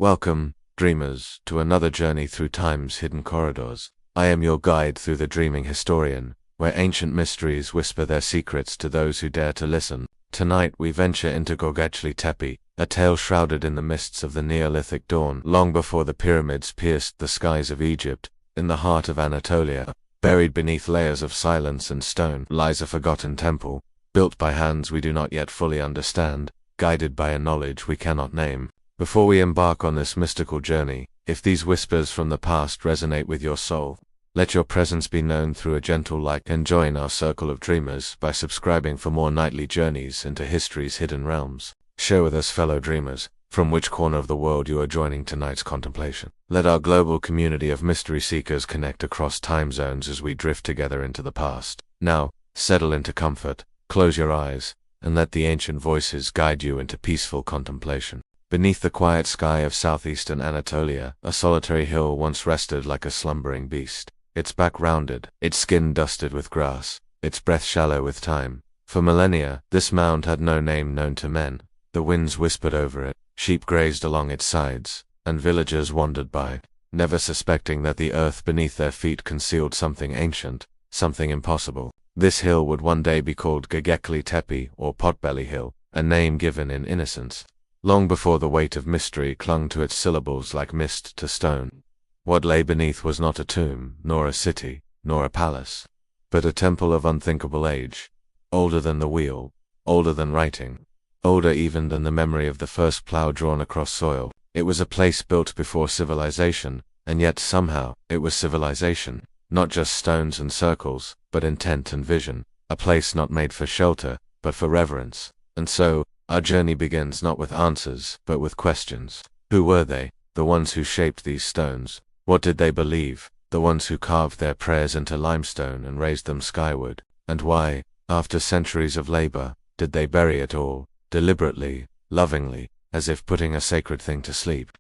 Welcome, dreamers, to another journey through time's hidden corridors. I am your guide through the dreaming historian, where ancient mysteries whisper their secrets to those who dare to listen. Tonight we venture into Göbekli Tepe, a tale shrouded in the mists of the Neolithic dawn, long before the pyramids pierced the skies of Egypt. In the heart of Anatolia, buried beneath layers of silence and stone, lies a forgotten temple, built by hands we do not yet fully understand, guided by a knowledge we cannot name. Before we embark on this mystical journey, if these whispers from the past resonate with your soul, let your presence be known through a gentle like, and join our circle of dreamers by subscribing for more nightly journeys into history's hidden realms. Share with us, fellow dreamers, from which corner of the world you are joining tonight's contemplation. Let our global community of mystery seekers connect across time zones as we drift together into the past. Now, settle into comfort, close your eyes, and let the ancient voices guide you into peaceful contemplation. Beneath the quiet sky of southeastern Anatolia, a solitary hill once rested like a slumbering beast. Its back rounded, its skin dusted with grass, its breath shallow with time. For millennia, this mound had no name known to men. The winds whispered over it, sheep grazed along its sides, and villagers wandered by, never suspecting that the earth beneath their feet concealed something ancient, something impossible. This hill would one day be called Göbekli Tepe, or Potbelly Hill, a name given in innocence, long before the weight of mystery clung to its syllables like mist to stone. What lay beneath was not a tomb, nor a city, nor a palace, but a temple of unthinkable age, older than the wheel, older than writing, older even than the memory of the first plow drawn across soil. It was a place built before civilization, and yet somehow it was civilization, not just stones and circles, but intent and vision, a place not made for shelter, but for reverence. And so, our journey begins not with answers, but with questions. Who were they, the ones who shaped these stones? What did they believe, the ones who carved their prayers into limestone and raised them skyward? And why, after centuries of labor, did they bury it all, deliberately, lovingly, as if putting a sacred thing to sleep?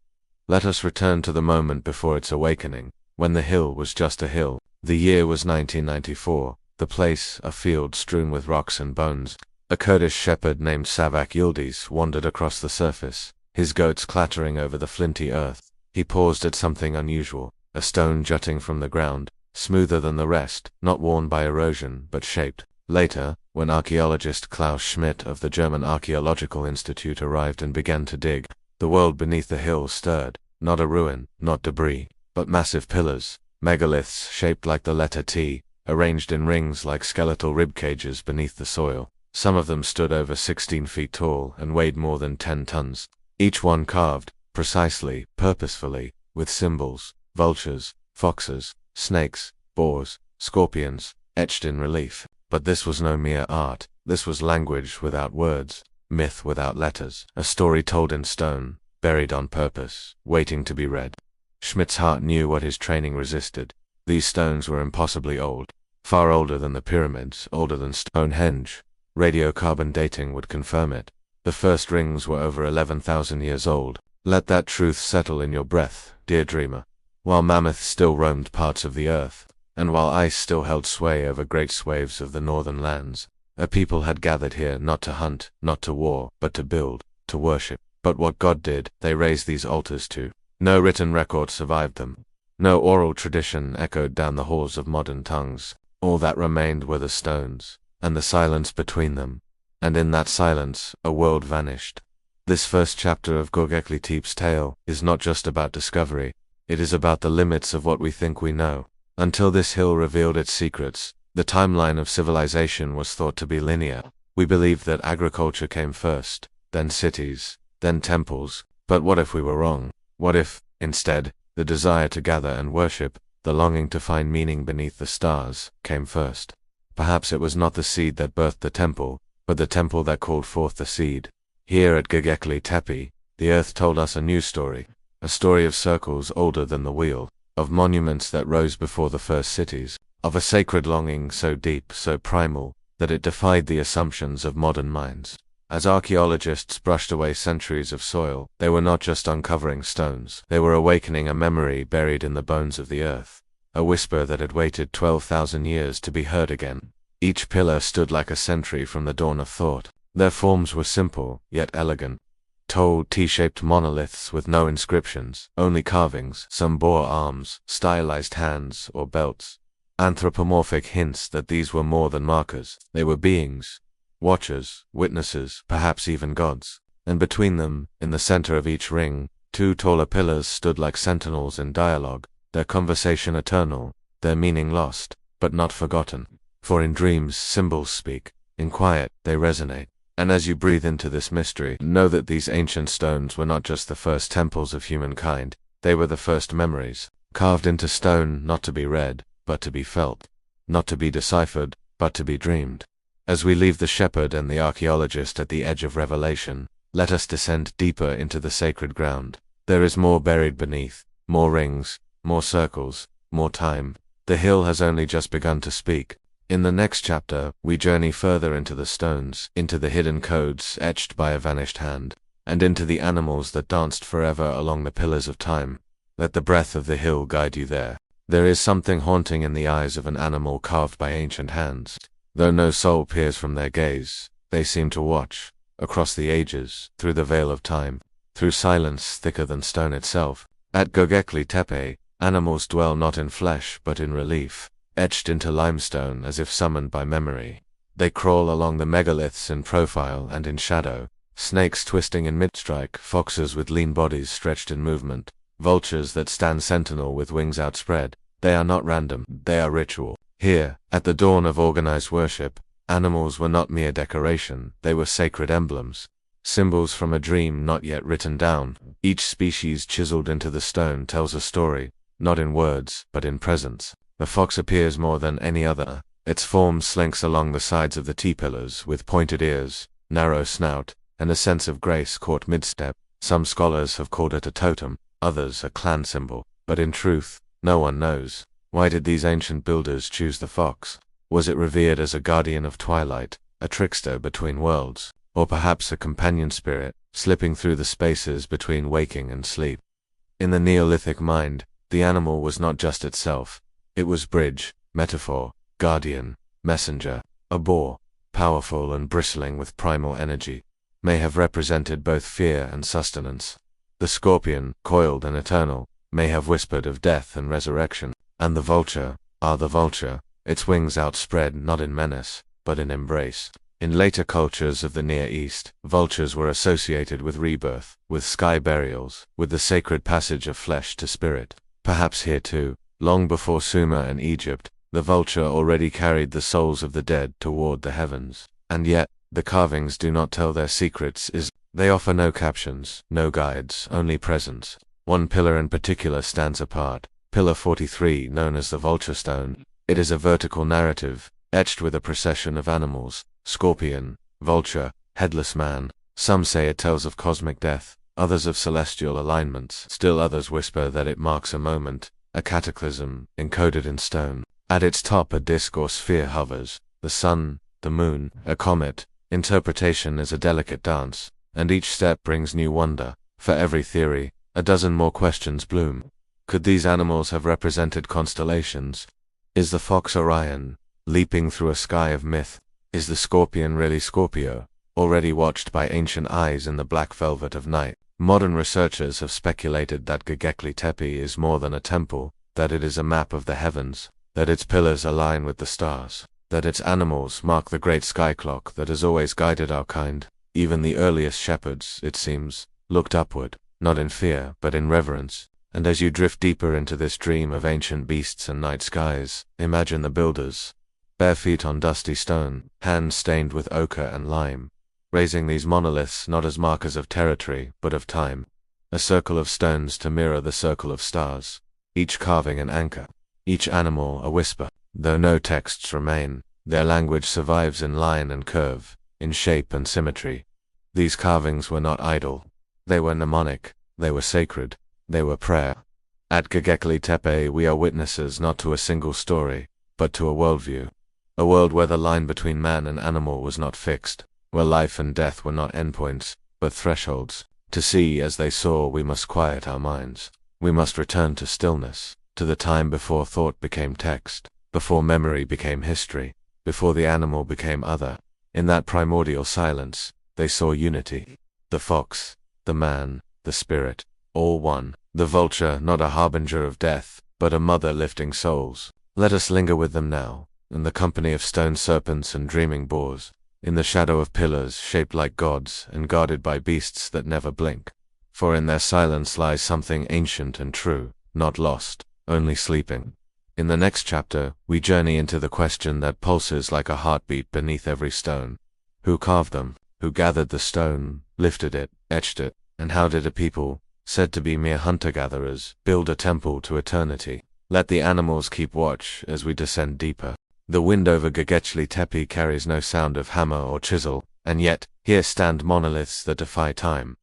Let us return to the moment before its awakening, when the hill was just a hill. The year was 1994, the place a field strewn with rocks and bones. A Kurdish shepherd named Savak Yildiz wandered across the surface, his goats clattering over the flinty earth. He paused at something unusual, a stone jutting from the ground, smoother than the rest, not worn by erosion, but shaped. Later, when archaeologist Klaus Schmidt of the German Archaeological Institute arrived and began to dig, the world beneath the hill stirred. Not a ruin, not debris, but massive pillars, megaliths shaped like the letter T, arranged in rings like skeletal rib cages beneath the soil. Some of them stood over 16 feet tall and weighed more than 10 tons. Each one carved, precisely, purposefully, with symbols, vultures, foxes, snakes, boars, scorpions, etched in relief. But this was no mere art, this was language without words, myth without letters, a story told in stone, buried on purpose, waiting to be read. Schmidt's heart knew what his training resisted. These stones were impossibly old, far older than the pyramids, older than Stonehenge. Radiocarbon dating would confirm it. The first rings were over 11,000 years old. Let that truth settle in your breath, dear dreamer. While mammoths still roamed parts of the earth, and while ice still held sway over great swathes of the northern lands, a people had gathered here not to hunt, not to war, but to build, to worship. But what God did, they raised these altars to. No written record survived them. No oral tradition echoed down the halls of modern tongues. All that remained were the stones, and the silence between them, and in that silence, a world vanished. This first chapter of Göbekli Tepe's tale is not just about discovery, it is about the limits of what we think we know. Until this hill revealed its secrets, the timeline of civilization was thought to be linear. We believed that agriculture came first, then cities, then temples. But what if we were wrong? What if, instead, the desire to gather and worship, the longing to find meaning beneath the stars, came first? Perhaps it was not the seed that birthed the temple, but the temple that called forth the seed. Here at Göbekli Tepe, the earth told us a new story, a story of circles older than the wheel, of monuments that rose before the first cities, of a sacred longing so deep, so primal, that it defied the assumptions of modern minds. As archaeologists brushed away centuries of soil, they were not just uncovering stones, they were awakening a memory buried in the bones of the earth. A whisper that had waited 12,000 years to be heard again. Each pillar stood like a sentry from the dawn of thought. Their forms were simple, yet elegant. Tall, T-shaped monoliths with no inscriptions, only carvings. Some bore arms, stylized hands, or belts. Anthropomorphic hints that these were more than markers. They were beings, watchers, witnesses, perhaps even gods. And between them, in the center of each ring, two taller pillars stood like sentinels in dialogue, their conversation eternal, their meaning lost, but not forgotten. For in dreams symbols speak, in quiet they resonate. And as you breathe into this mystery, know that these ancient stones were not just the first temples of humankind, they were the first memories, carved into stone not to be read, but to be felt, not to be deciphered, but to be dreamed. As we leave the shepherd and the archaeologist at the edge of revelation, let us descend deeper into the sacred ground. There is more buried beneath, more rings, more circles, more time. The hill has only just begun to speak. In the next chapter, we journey further into the stones, into the hidden codes etched by a vanished hand, and into the animals that danced forever along the pillars of time. Let the breath of the hill guide you there. There is something haunting in the eyes of an animal carved by ancient hands. Though no soul peers from their gaze, they seem to watch, across the ages, through the veil of time, through silence thicker than stone itself. At Göbekli Tepe, animals dwell not in flesh but in relief, etched into limestone as if summoned by memory. They crawl along the megaliths in profile and in shadow, snakes twisting in mid-strike, foxes with lean bodies stretched in movement, vultures that stand sentinel with wings outspread. They are not random, they are ritual. Here, at the dawn of organized worship, animals were not mere decoration, they were sacred emblems. Symbols from a dream not yet written down. Each species chiseled into the stone tells a story, not in words, but in presence. The fox appears more than any other. Its form slinks along the sides of the T-pillars, with pointed ears, narrow snout, and a sense of grace caught mid-step. Some scholars have called it a totem, others a clan symbol, but in truth, no one knows. Why did these ancient builders choose the fox? Was it revered as a guardian of twilight, a trickster between worlds, or perhaps a companion spirit, slipping through the spaces between waking and sleep? In the Neolithic mind, the animal was not just itself. It was bridge, metaphor, guardian, messenger. A boar, powerful and bristling with primal energy, may have represented both fear and sustenance. The scorpion, coiled and eternal, may have whispered of death and resurrection. And the vulture, the vulture, its wings outspread not in menace, but in embrace. In later cultures of the Near East, vultures were associated with rebirth, with sky burials, with the sacred passage of flesh to spirit. Perhaps here too, long before Sumer and Egypt, the vulture already carried the souls of the dead toward the heavens. And yet, the carvings do not tell their secrets. They offer no captions, no guides, only presence. One pillar in particular stands apart. Pillar 43, known as the Vulture Stone. It is a vertical narrative, etched with a procession of animals, scorpion, vulture, headless man. Some say it tells of cosmic death, others of celestial alignments. Still others whisper that it marks a moment, a cataclysm, encoded in stone. At its top a disk or sphere hovers, the sun, the moon, a comet. Interpretation is a delicate dance, and each step brings new wonder. For every theory, a dozen more questions bloom. Could these animals have represented constellations? Is the fox Orion, leaping through a sky of myth? Is the scorpion really Scorpio, already watched by ancient eyes in the black velvet of night? Modern researchers have speculated that Göbekli Tepe is more than a temple, that it is a map of the heavens, that its pillars align with the stars, that its animals mark the great sky clock that has always guided our kind. Even the earliest shepherds, it seems, looked upward, not in fear, but in reverence. And as you drift deeper into this dream of ancient beasts and night skies, imagine the builders, bare feet on dusty stone, hands stained with ochre and lime, raising these monoliths not as markers of territory, but of time. A circle of stones to mirror the circle of stars, each carving an anchor, each animal a whisper. Though no texts remain, their language survives in line and curve, in shape and symmetry. These carvings were not idle. They were mnemonic, they were sacred. They were prayer. At Göbekli Tepe we are witnesses not to a single story, but to a worldview. A world where the line between man and animal was not fixed, where life and death were not endpoints, but thresholds. To see as they saw we must quiet our minds. We must return to stillness, to the time before thought became text, before memory became history, before the animal became other. In that primordial silence, they saw unity. The fox, the man, the spirit, all one. The vulture, not a harbinger of death, but a mother lifting souls. Let us linger with them now, in the company of stone serpents and dreaming boars, in the shadow of pillars shaped like gods and guarded by beasts that never blink. For in their silence lies something ancient and true, not lost, only sleeping. In the next chapter, we journey into the question that pulses like a heartbeat beneath every stone. Who carved them? Who gathered the stone, lifted it, etched it, and how did a people, said to be mere hunter-gatherers, build a temple to eternity? Let the animals keep watch as we descend deeper. The wind over Göbekli Tepe carries no sound of hammer or chisel, and yet, here stand monoliths that defy time.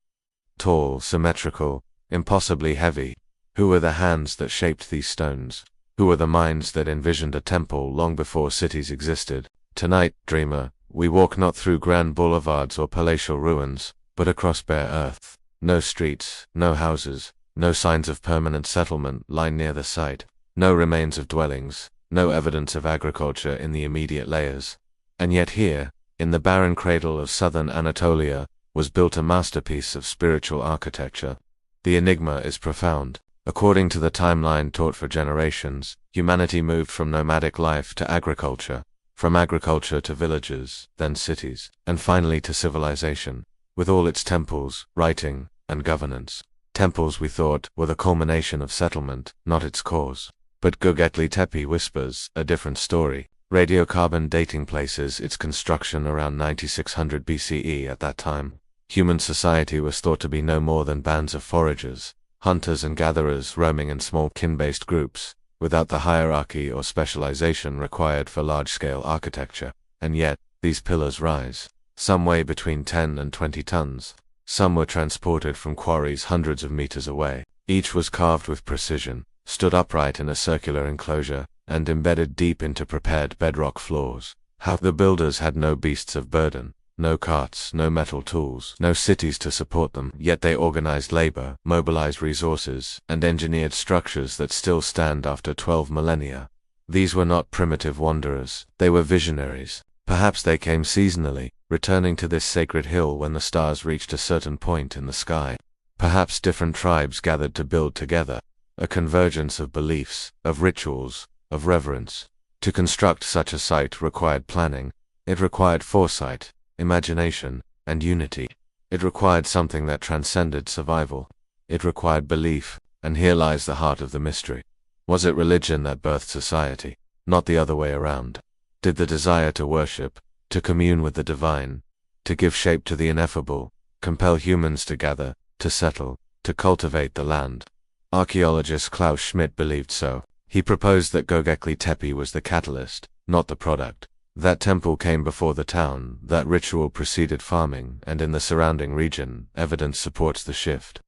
Tall, symmetrical, impossibly heavy. Who were the hands that shaped these stones? Who were the minds that envisioned a temple long before cities existed? Tonight, dreamer, we walk not through grand boulevards or palatial ruins, but across bare earth. No streets, no houses, no signs of permanent settlement lie near the site, no remains of dwellings, no evidence of agriculture in the immediate layers. And yet here, in the barren cradle of southern Anatolia, was built a masterpiece of spiritual architecture. The enigma is profound. According to the timeline taught for generations, humanity moved from nomadic life to agriculture, from agriculture to villages, then cities, and finally to civilization, with all its temples, writing, and governance. Temples, we thought, were the culmination of settlement, not its cause. But Göbekli Tepe whispers a different story. Radiocarbon dating places its construction around 9600 BCE. At that time, human society was thought to be no more than bands of foragers, hunters and gatherers roaming in small kin-based groups, without the hierarchy or specialization required for large-scale architecture. And yet, these pillars rise. Some weigh between 10 and 20 tons. Some were transported from quarries hundreds of meters away. Each was carved with precision, stood upright in a circular enclosure, and embedded deep into prepared bedrock floors. How the builders had no beasts of burden, no carts, no metal tools, no cities to support them, yet they organized labor, mobilized resources, and engineered structures that still stand after 12 millennia. These were not primitive wanderers, they were visionaries. Perhaps they came seasonally, returning to this sacred hill when the stars reached a certain point in the sky. Perhaps different tribes gathered to build together, a convergence of beliefs, of rituals, of reverence. To construct such a site required planning. It required foresight, imagination, and unity. It required something that transcended survival. It required belief, and here lies the heart of the mystery. Was it religion that birthed society, not the other way around? Did the desire to worship, to commune with the divine, to give shape to the ineffable, compel humans to gather, to settle, to cultivate the land? Archaeologist Klaus Schmidt believed so. He proposed that Göbekli Tepe was the catalyst, not the product. That temple came before the town, that ritual preceded farming, and in the surrounding region, evidence supports the shift.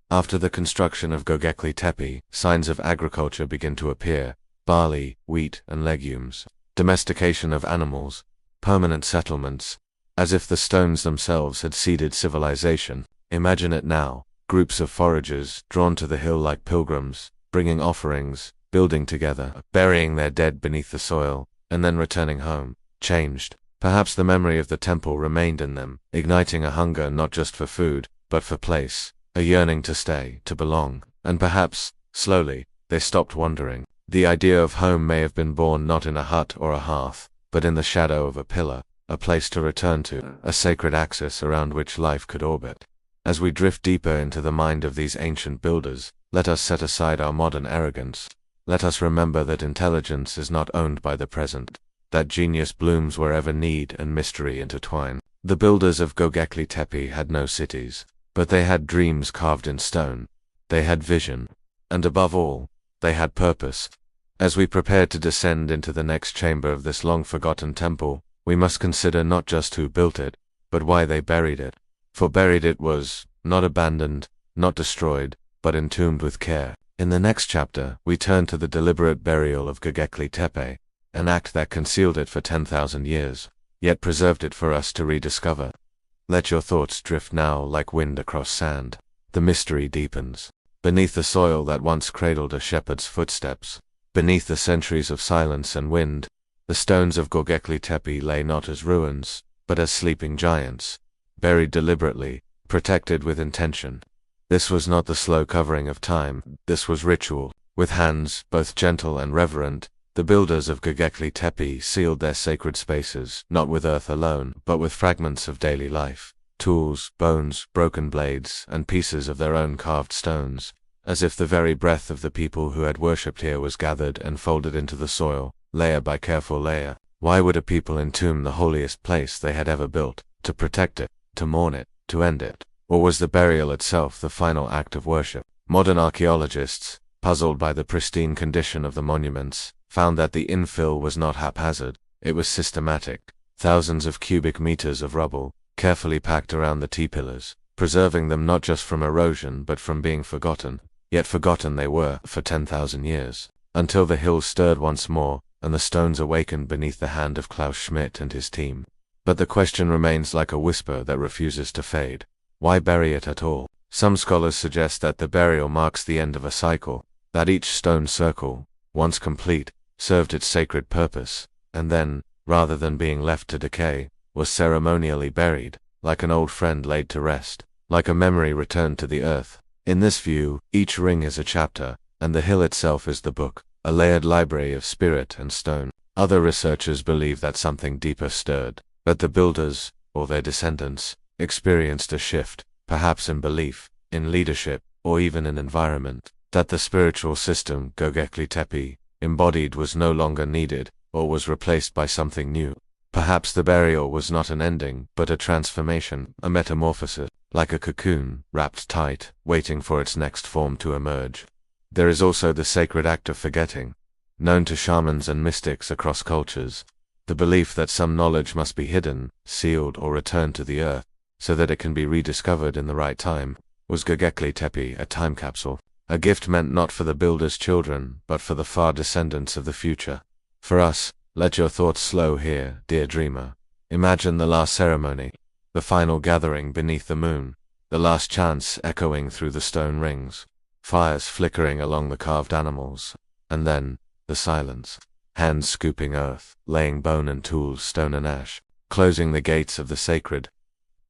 After the construction of Göbekli Tepe, signs of agriculture begin to appear: barley, wheat, and legumes, domestication of animals, permanent settlements, as if the stones themselves had seeded civilization. Imagine it now, groups of foragers, drawn to the hill like pilgrims, bringing offerings, building together, burying their dead beneath the soil, and then returning home, changed. Perhaps the memory of the temple remained in them, igniting a hunger not just for food, but for place, a yearning to stay, to belong. And perhaps, slowly, they stopped wandering. The idea of home may have been born not in a hut or a hearth, but in the shadow of a pillar, a place to return to, a sacred axis around which life could orbit. As we drift deeper into the mind of these ancient builders, let us set aside our modern arrogance. Let us remember that intelligence is not owned by the present, that genius blooms wherever need and mystery intertwine. The builders of Göbekli Tepe had no cities, but they had dreams carved in stone. They had vision. And above all, they had purpose. As we prepare to descend into the next chamber of this long-forgotten temple, we must consider not just who built it, but why they buried it. For buried it was, not abandoned, not destroyed, but entombed with care. In the next chapter, we turn to the deliberate burial of Göbekli Tepe, an act that concealed it for 10,000 years, yet preserved it for us to rediscover. Let your thoughts drift now like wind across sand. The mystery deepens. Beneath the soil that once cradled a shepherd's footsteps, beneath the centuries of silence and wind, the stones of Göbekli Tepe lay not as ruins, but as sleeping giants, buried deliberately, protected with intention. This was not the slow covering of time, this was ritual. With hands, both gentle and reverent, the builders of Göbekli Tepe sealed their sacred spaces, not with earth alone, but with fragments of daily life. Tools, bones, broken blades, and pieces of their own carved stones, as if the very breath of the people who had worshipped here was gathered and folded into the soil, layer by careful layer. Why would a people entomb the holiest place they had ever built? To protect it, to mourn it, to end it? Or was the burial itself the final act of worship? Modern archaeologists, puzzled by the pristine condition of the monuments, found that the infill was not haphazard, it was systematic. Thousands of cubic meters of rubble, carefully packed around the T-pillars, preserving them not just from erosion but from being forgotten. Yet forgotten they were for 10,000 years, until the hills stirred once more, and the stones awakened beneath the hand of Klaus Schmidt and his team. But the question remains like a whisper that refuses to fade. Why bury it at all? Some scholars suggest that the burial marks the end of a cycle, that each stone circle, once complete, served its sacred purpose, and then, rather than being left to decay, was ceremonially buried, like an old friend laid to rest, like a memory returned to the earth. In this view, each ring is a chapter, and the hill itself is the book, a layered library of spirit and stone. Other researchers believe that something deeper stirred, that the builders, or their descendants, experienced a shift, perhaps in belief, in leadership, or even in environment, that the spiritual system Göbekli Tepe embodied was no longer needed, or was replaced by something new. Perhaps the burial was not an ending, but a transformation, a metamorphosis, like a cocoon, wrapped tight, waiting for its next form to emerge. There is also the sacred act of forgetting, known to shamans and mystics across cultures, the belief that some knowledge must be hidden, sealed, or returned to the earth, so that it can be rediscovered in the right time. Was Göbekli Tepe a time capsule? A gift meant not for the builder's children, but for the far descendants of the future. For us, let your thoughts slow here, dear dreamer. Imagine the last ceremony, the final gathering beneath the moon, the last chants echoing through the stone rings, fires flickering along the carved animals, and then, the silence. Hands scooping earth, laying bone and tools, stone and ash, closing the gates of the sacred,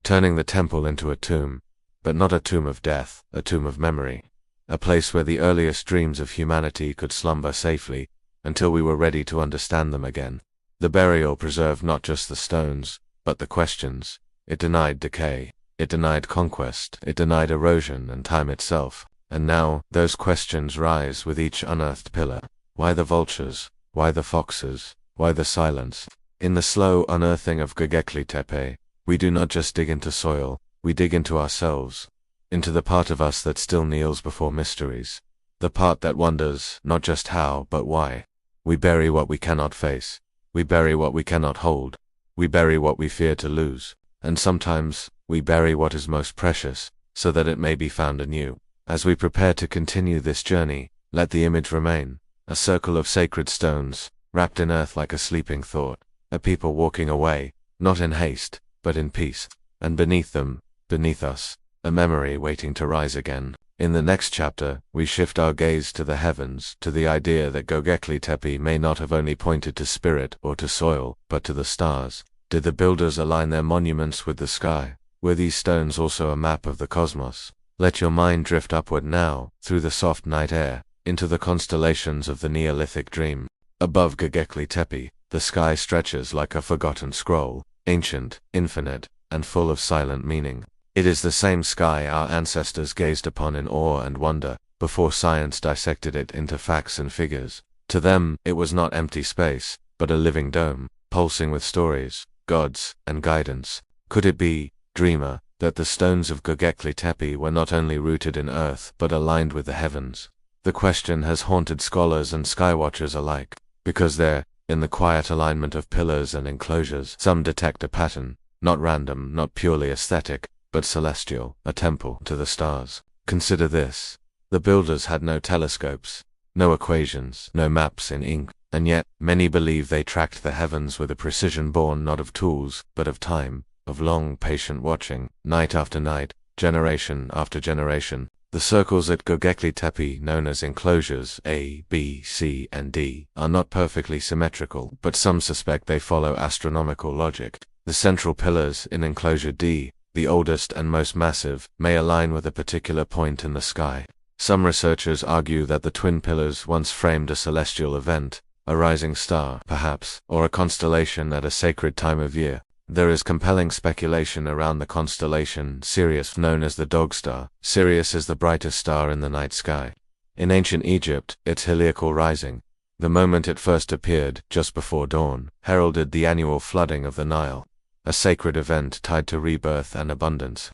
turning the temple into a tomb, but not a tomb of death, a tomb of memory, a place where the earliest dreams of humanity could slumber safely, until we were ready to understand them again. The burial preserved not just the stones, but the questions. It denied decay, it denied conquest, it denied erosion and time itself. And now, those questions rise with each unearthed pillar. Why the vultures? Why the foxes? Why the silence? In the slow unearthing of Göbekli Tepe, we do not just dig into soil, we dig into ourselves, into the part of us that still kneels before mysteries, the part that wonders not just how, but why. We bury what we cannot face, we bury what we cannot hold, we bury what we fear to lose, and sometimes, we bury what is most precious, so that it may be found anew. As we prepare to continue this journey, let the image remain, a circle of sacred stones, wrapped in earth like a sleeping thought, a people walking away, not in haste, but in peace, and beneath them, beneath us, a memory waiting to rise again. In the next chapter, we shift our gaze to the heavens, to the idea that Göbekli Tepe may not have only pointed to spirit or to soil, but to the stars. Did the builders align their monuments with the sky? Were these stones also a map of the cosmos? Let your mind drift upward now, through the soft night air, into the constellations of the Neolithic dream. Above Göbekli Tepe, the sky stretches like a forgotten scroll, ancient, infinite, and full of silent meaning. It is the same sky our ancestors gazed upon in awe and wonder, before science dissected it into facts and figures. To them, it was not empty space, but a living dome, pulsing with stories, gods, and guidance. Could it be, dreamer, that the stones of Göbekli Tepe were not only rooted in earth, but aligned with the heavens? The question has haunted scholars and skywatchers alike, because there, in the quiet alignment of pillars and enclosures, some detect a pattern, not random, not purely aesthetic, but celestial, a temple to the stars. Consider this. The builders had no telescopes, no equations, no maps in ink, and yet, many believe they tracked the heavens with a precision born not of tools, but of time, of long, patient watching, night after night, generation after generation. The circles at Göbekli Tepe, known as enclosures A, B, C, and D, are not perfectly symmetrical, but some suspect they follow astronomical logic. The central pillars in enclosure D, the oldest and most massive, may align with a particular point in the sky. Some researchers argue that the twin pillars once framed a celestial event, a rising star, perhaps, or a constellation at a sacred time of year. There is compelling speculation around the constellation Sirius, known as the Dog Star. Sirius is the brightest star in the night sky. In ancient Egypt, its heliacal rising, the moment it first appeared, just before dawn, heralded the annual flooding of the Nile, a sacred event tied to rebirth and abundance.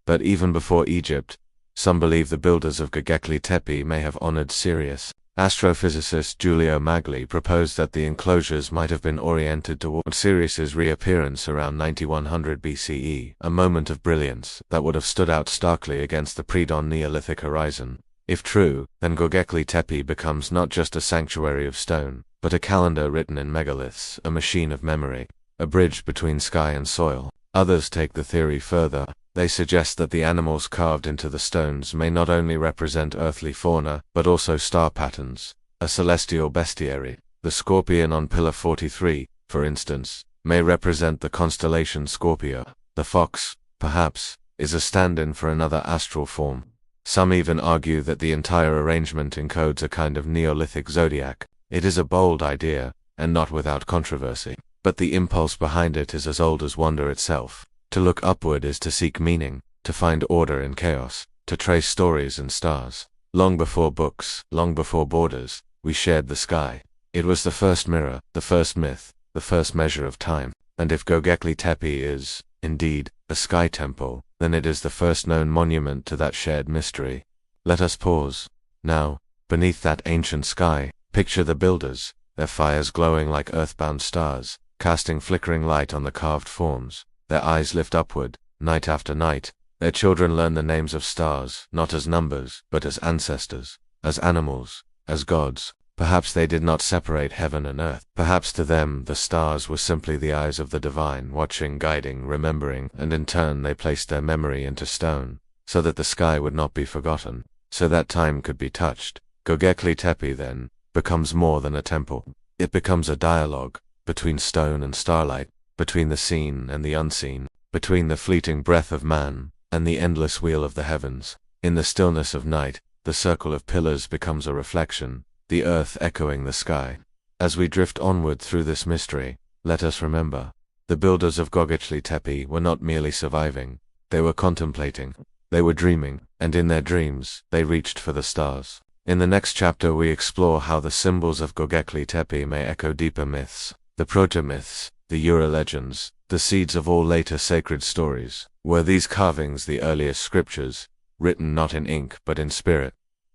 But even before Egypt, some believe the builders of Göbekli Tepe may have honored Sirius. Astrophysicist Giulio Magli proposed that the enclosures might have been oriented toward Sirius's reappearance around 9100 BCE, a moment of brilliance that would have stood out starkly against the pre-dawn Neolithic horizon. If true, then Göbekli Tepe becomes not just a sanctuary of stone, but a calendar written in megaliths, a machine of memory, a bridge between sky and soil. Others take the theory further. They suggest that the animals carved into the stones may not only represent earthly fauna, but also star patterns, a celestial bestiary. The scorpion on Pillar 43, for instance, may represent the constellation Scorpio. The fox, perhaps, is a stand-in for another astral form. Some even argue that the entire arrangement encodes a kind of Neolithic zodiac. It is a bold idea, and not without controversy, but the impulse behind it is as old as wonder itself. To look upward is to seek meaning, to find order in chaos, to trace stories in stars. Long before books, long before borders, we shared the sky. It was the first mirror, the first myth, the first measure of time. And if Göbekli Tepe is, indeed, a sky temple, then it is the first known monument to that shared mystery. Let us pause. Now, beneath that ancient sky, picture the builders, their fires glowing like earthbound stars, casting flickering light on the carved forms. Their eyes lift upward, night after night. Their children learn the names of stars, not as numbers, but as ancestors, as animals, as gods. Perhaps they did not separate heaven and earth. Perhaps to them the stars were simply the eyes of the divine, watching, guiding, remembering, and in turn they placed their memory into stone, so that the sky would not be forgotten, so that time could be touched. Göbekli Tepe, then, becomes more than a temple. It becomes a dialogue, between stone and starlight, between the seen and the unseen, between the fleeting breath of man and the endless wheel of the heavens. In the stillness of night, the circle of pillars becomes a reflection, the earth echoing the sky. As we drift onward through this mystery, let us remember, the builders of Göbekli Tepe were not merely surviving, they were contemplating, they were dreaming, and in their dreams, they reached for the stars. In the next chapter we explore how the symbols of Göbekli Tepe may echo deeper myths, the proto-myths, the Ura legends, the seeds of all later sacred stories. Were these carvings the earliest scriptures, written not in ink but in spirit?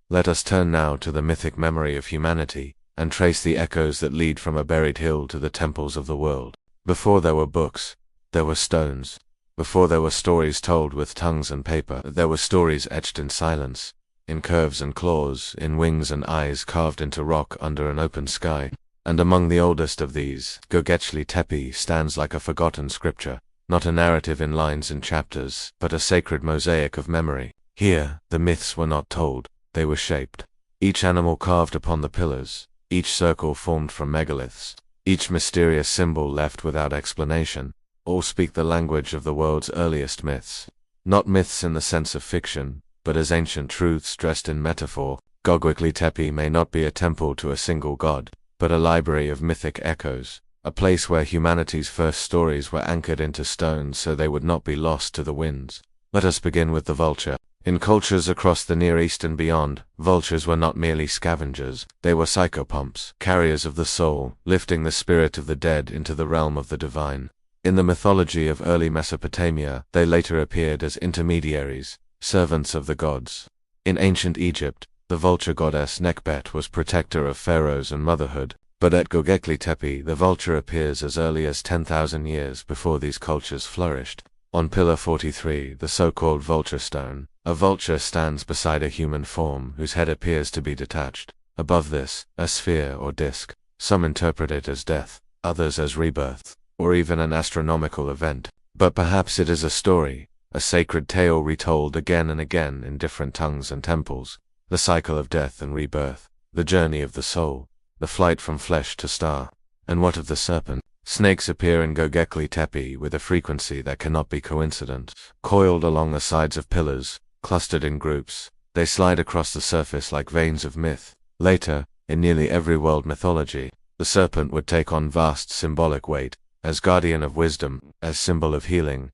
Let us turn now to the mythic memory of humanity, and trace the echoes that lead from a buried hill to the temples of the world. Before there were books, there were stones. Before there were stories told with tongues and paper, there were stories etched in silence, in curves and claws, in wings and eyes carved into rock under an open sky. And among the oldest of these, Göbekli Tepe stands like a forgotten scripture, not a narrative in lines and chapters, but a sacred mosaic of memory. Here, the myths were not told, they were shaped. Each animal carved upon the pillars, each circle formed from megaliths, each mysterious symbol left without explanation, all speak the language of the world's earliest myths. Not myths in the sense of fiction, but as ancient truths dressed in metaphor. Göbekli Tepe may not be a temple to a single god, but a library of mythic echoes, a place where humanity's first stories were anchored into stone so they would not be lost to the winds. Let us begin with the vulture. In cultures across the Near East and beyond, vultures were not merely scavengers, they were psychopomps, carriers of the soul, lifting the spirit of the dead into the realm of the divine. In the mythology of early Mesopotamia, they later appeared as intermediaries, servants of the gods. In ancient Egypt, the vulture goddess Nekhbet was protector of pharaohs and motherhood, but at Göbekli Tepe the vulture appears as early as 10,000 years before these cultures flourished. On Pillar 43, the so-called vulture stone, a vulture stands beside a human form whose head appears to be detached. Above this, a sphere or disk. Some interpret it as death, others as rebirth, or even an astronomical event. But perhaps it is a story, a sacred tale retold again and again in different tongues and temples. The cycle of death and rebirth, the journey of the soul, the flight from flesh to star. And what of the serpent? Snakes appear in Göbekli Tepe with a frequency that cannot be coincident. Coiled along the sides of pillars, clustered in groups, they slide across the surface like veins of myth. Later, in nearly every world mythology, the serpent would take on vast symbolic weight, as guardian of wisdom, as symbol of healing,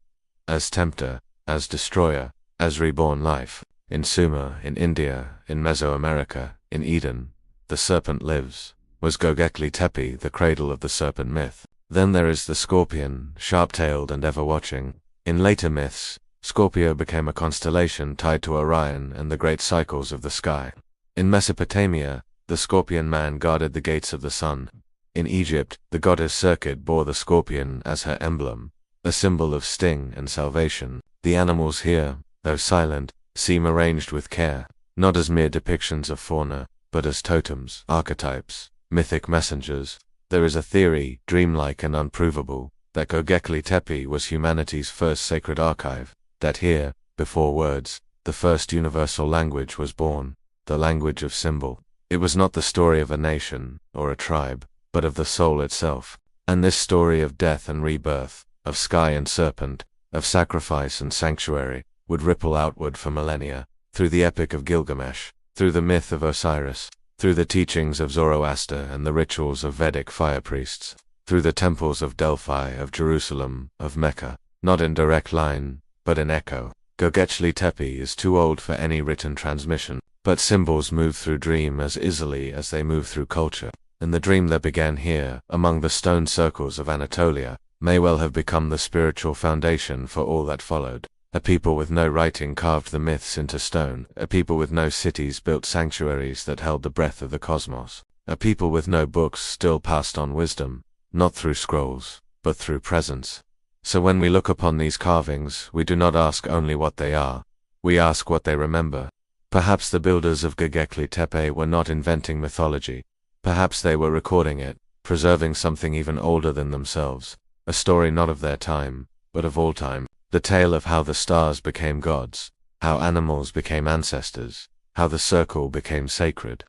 as tempter, as destroyer, as reborn life. In Sumer, in India, in Mesoamerica, in Eden, the serpent lives. Was Göbekli Tepe the cradle of the serpent myth? Then there is the scorpion, sharp-tailed and ever-watching. In later myths, Scorpio became a constellation tied to Orion and the great cycles of the sky. In Mesopotamia, the scorpion man guarded the gates of the sun. In Egypt, the goddess Serket bore the scorpion as her emblem, a symbol of sting and salvation. The animals here, though silent, seem arranged with care, not as mere depictions of fauna, but as totems, archetypes, mythic messengers. There is a theory, dreamlike and unprovable, that Göbekli Tepe was humanity's first sacred archive, that here, before words, the first universal language was born, the language of symbol. It was not the story of a nation, or a tribe, but of the soul itself. And this story of death and rebirth, of sky and serpent, of sacrifice and sanctuary, would ripple outward for millennia, through the epic of Gilgamesh, through the myth of Osiris, through the teachings of Zoroaster and the rituals of Vedic fire priests, through the temples of Delphi, of Jerusalem, of Mecca, not in direct line, but in echo. Göbekli Tepe is too old for any written transmission, but symbols move through dream as easily as they move through culture, and the dream that began here, among the stone circles of Anatolia, may well have become the spiritual foundation for all that followed. A people with no writing carved the myths into stone, a people with no cities built sanctuaries that held the breath of the cosmos, a people with no books still passed on wisdom, not through scrolls, but through presence. So when we look upon these carvings, we do not ask only what they are, we ask what they remember. Perhaps the builders of Göbekli Tepe were not inventing mythology, perhaps they were recording it, preserving something even older than themselves, a story not of their time, but of all time. The tale of how the stars became gods, how animals became ancestors, how the circle became sacred.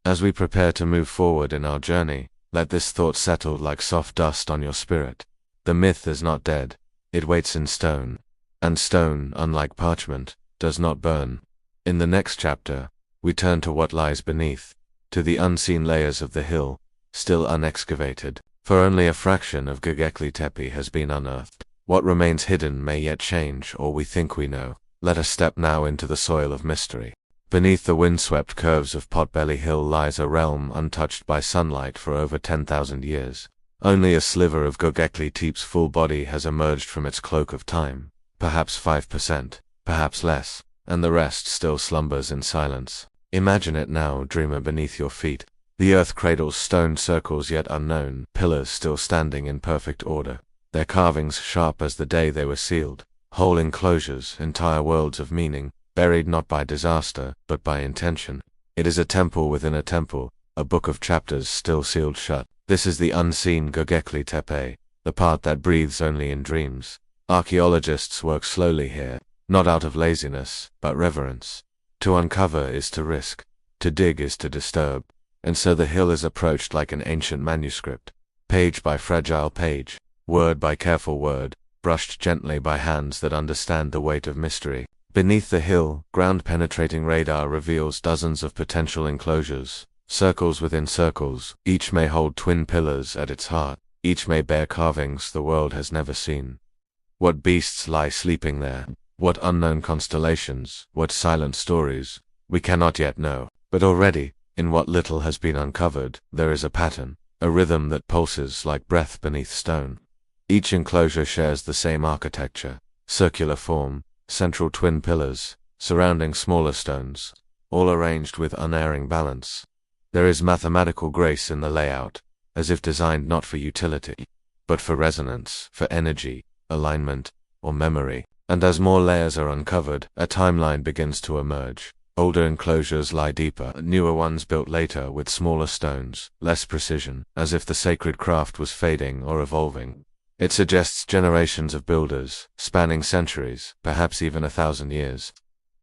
As we prepare to move forward in our journey, let this thought settle like soft dust on your spirit. The myth is not dead, it waits in stone, and stone, unlike parchment, does not burn. In the next chapter, we turn to what lies beneath, to the unseen layers of the hill, still unexcavated, for only a fraction of Göbekli Tepe has been unearthed. What remains hidden may yet change, or we think we know. Let us step now into the soil of mystery. Beneath the windswept curves of Potbelly Hill lies a realm untouched by sunlight for over 10,000 years. Only a sliver of Göbekli Tepe's full body has emerged from its cloak of time, perhaps 5%, perhaps less, and the rest still slumbers in silence. Imagine it now, dreamer, beneath your feet. The earth cradles stone circles yet unknown, pillars still standing in perfect order, their carvings sharp as the day they were sealed, whole enclosures, entire worlds of meaning, buried not by disaster, but by intention. It is a temple within a temple, a book of chapters still sealed shut. This is the unseen Göbekli Tepe, the part that breathes only in dreams. Archaeologists work slowly here, not out of laziness, but reverence. To uncover is to risk, to dig is to disturb, and so the hill is approached like an ancient manuscript, page by fragile page, word by careful word, brushed gently by hands that understand the weight of mystery. Beneath the hill, ground-penetrating radar reveals dozens of potential enclosures, circles within circles. Each may hold twin pillars at its heart, each may bear carvings the world has never seen. What beasts lie sleeping there? What unknown constellations? What silent stories? We cannot yet know, but already, in what little has been uncovered, there is a pattern, a rhythm that pulses like breath beneath stone. Each enclosure shares the same architecture, circular form, central twin pillars, surrounding smaller stones, all arranged with unerring balance. There is mathematical grace in the layout, as if designed not for utility, but for resonance, for energy, alignment, or memory. And as more layers are uncovered, a timeline begins to emerge. Older enclosures lie deeper, newer ones built later with smaller stones, less precision, as if the sacred craft was fading or evolving. It suggests generations of builders, spanning centuries, perhaps even 1,000 years.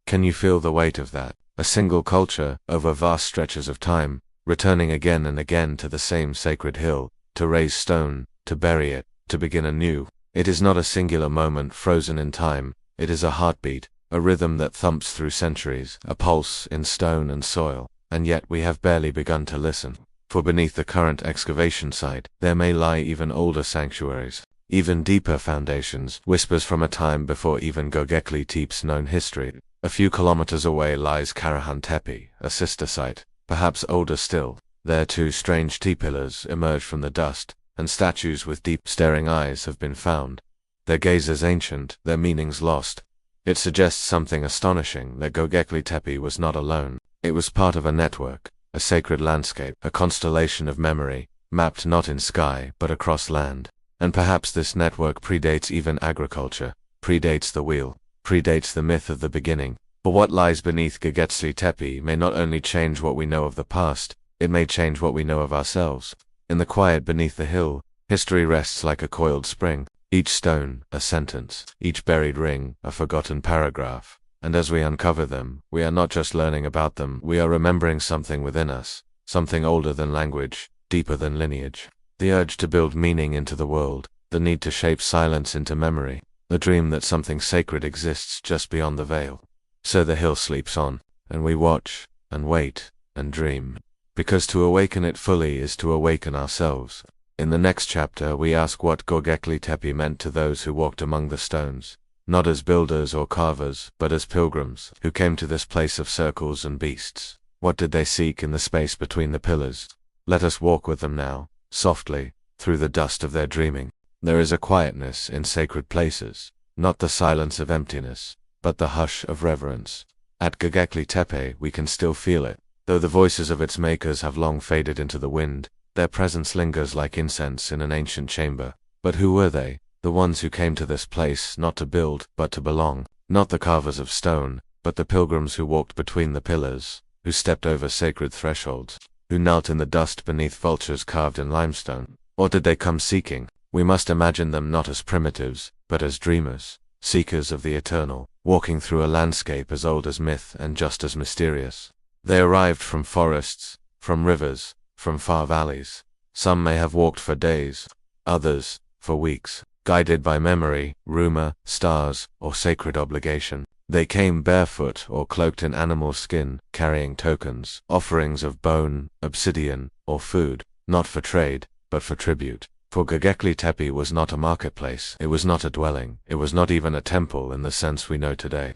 Can you feel the weight of that? A single culture, over vast stretches of time, returning again and again to the same sacred hill, to raise stone, to bury it, to begin anew. It is not a singular moment frozen in time, it is a heartbeat, a rhythm that thumps through centuries, a pulse in stone and soil, and yet we have barely begun to listen. For beneath the current excavation site, there may lie even older sanctuaries, even deeper foundations, whispers from a time before even Göbekli Tepe's known history. A few kilometers away lies Karahan Tepe, a sister site, perhaps older still. There too strange T-pillars emerge from the dust, and statues with deep staring eyes have been found. Their gazes ancient, their meanings lost. It suggests something astonishing, that Göbekli Tepe was not alone. It was part of a network, a sacred landscape, a constellation of memory, mapped not in sky but across land. And perhaps this network predates even agriculture, predates the wheel, predates the myth of the beginning. For what lies beneath Göbekli Tepe may not only change what we know of the past, it may change what we know of ourselves. In the quiet beneath the hill, history rests like a coiled spring, each stone a sentence, each buried ring a forgotten paragraph. And as we uncover them, we are not just learning about them, we are remembering something within us, something older than language, deeper than lineage. The urge to build meaning into the world, the need to shape silence into memory, the dream that something sacred exists just beyond the veil. So the hill sleeps on, and we watch, and wait, and dream. Because to awaken it fully is to awaken ourselves. In the next chapter we ask what Göbekli Tepe meant to those who walked among the stones, not as builders or carvers, but as pilgrims, who came to this place of circles and beasts. What did they seek in the space between the pillars? Let us walk with them now, softly, through the dust of their dreaming. There is a quietness in sacred places, not the silence of emptiness, but the hush of reverence. At Göbekli Tepe we can still feel it. Though the voices of its makers have long faded into the wind, their presence lingers like incense in an ancient chamber. But who were they? The ones who came to this place not to build, but to belong. Not the carvers of stone, but the pilgrims who walked between the pillars, who stepped over sacred thresholds, who knelt in the dust beneath vultures carved in limestone. What did they come seeking? We must imagine them not as primitives, but as dreamers, seekers of the eternal, walking through a landscape as old as myth and just as mysterious. They arrived from forests, from rivers, from far valleys. Some may have walked for days, others for weeks, guided by memory, rumor, stars, or sacred obligation. They came barefoot or cloaked in animal skin, carrying tokens, offerings of bone, obsidian, or food, not for trade, but for tribute. For Göbekli Tepe was not a marketplace, it was not a dwelling, it was not even a temple in the sense we know today.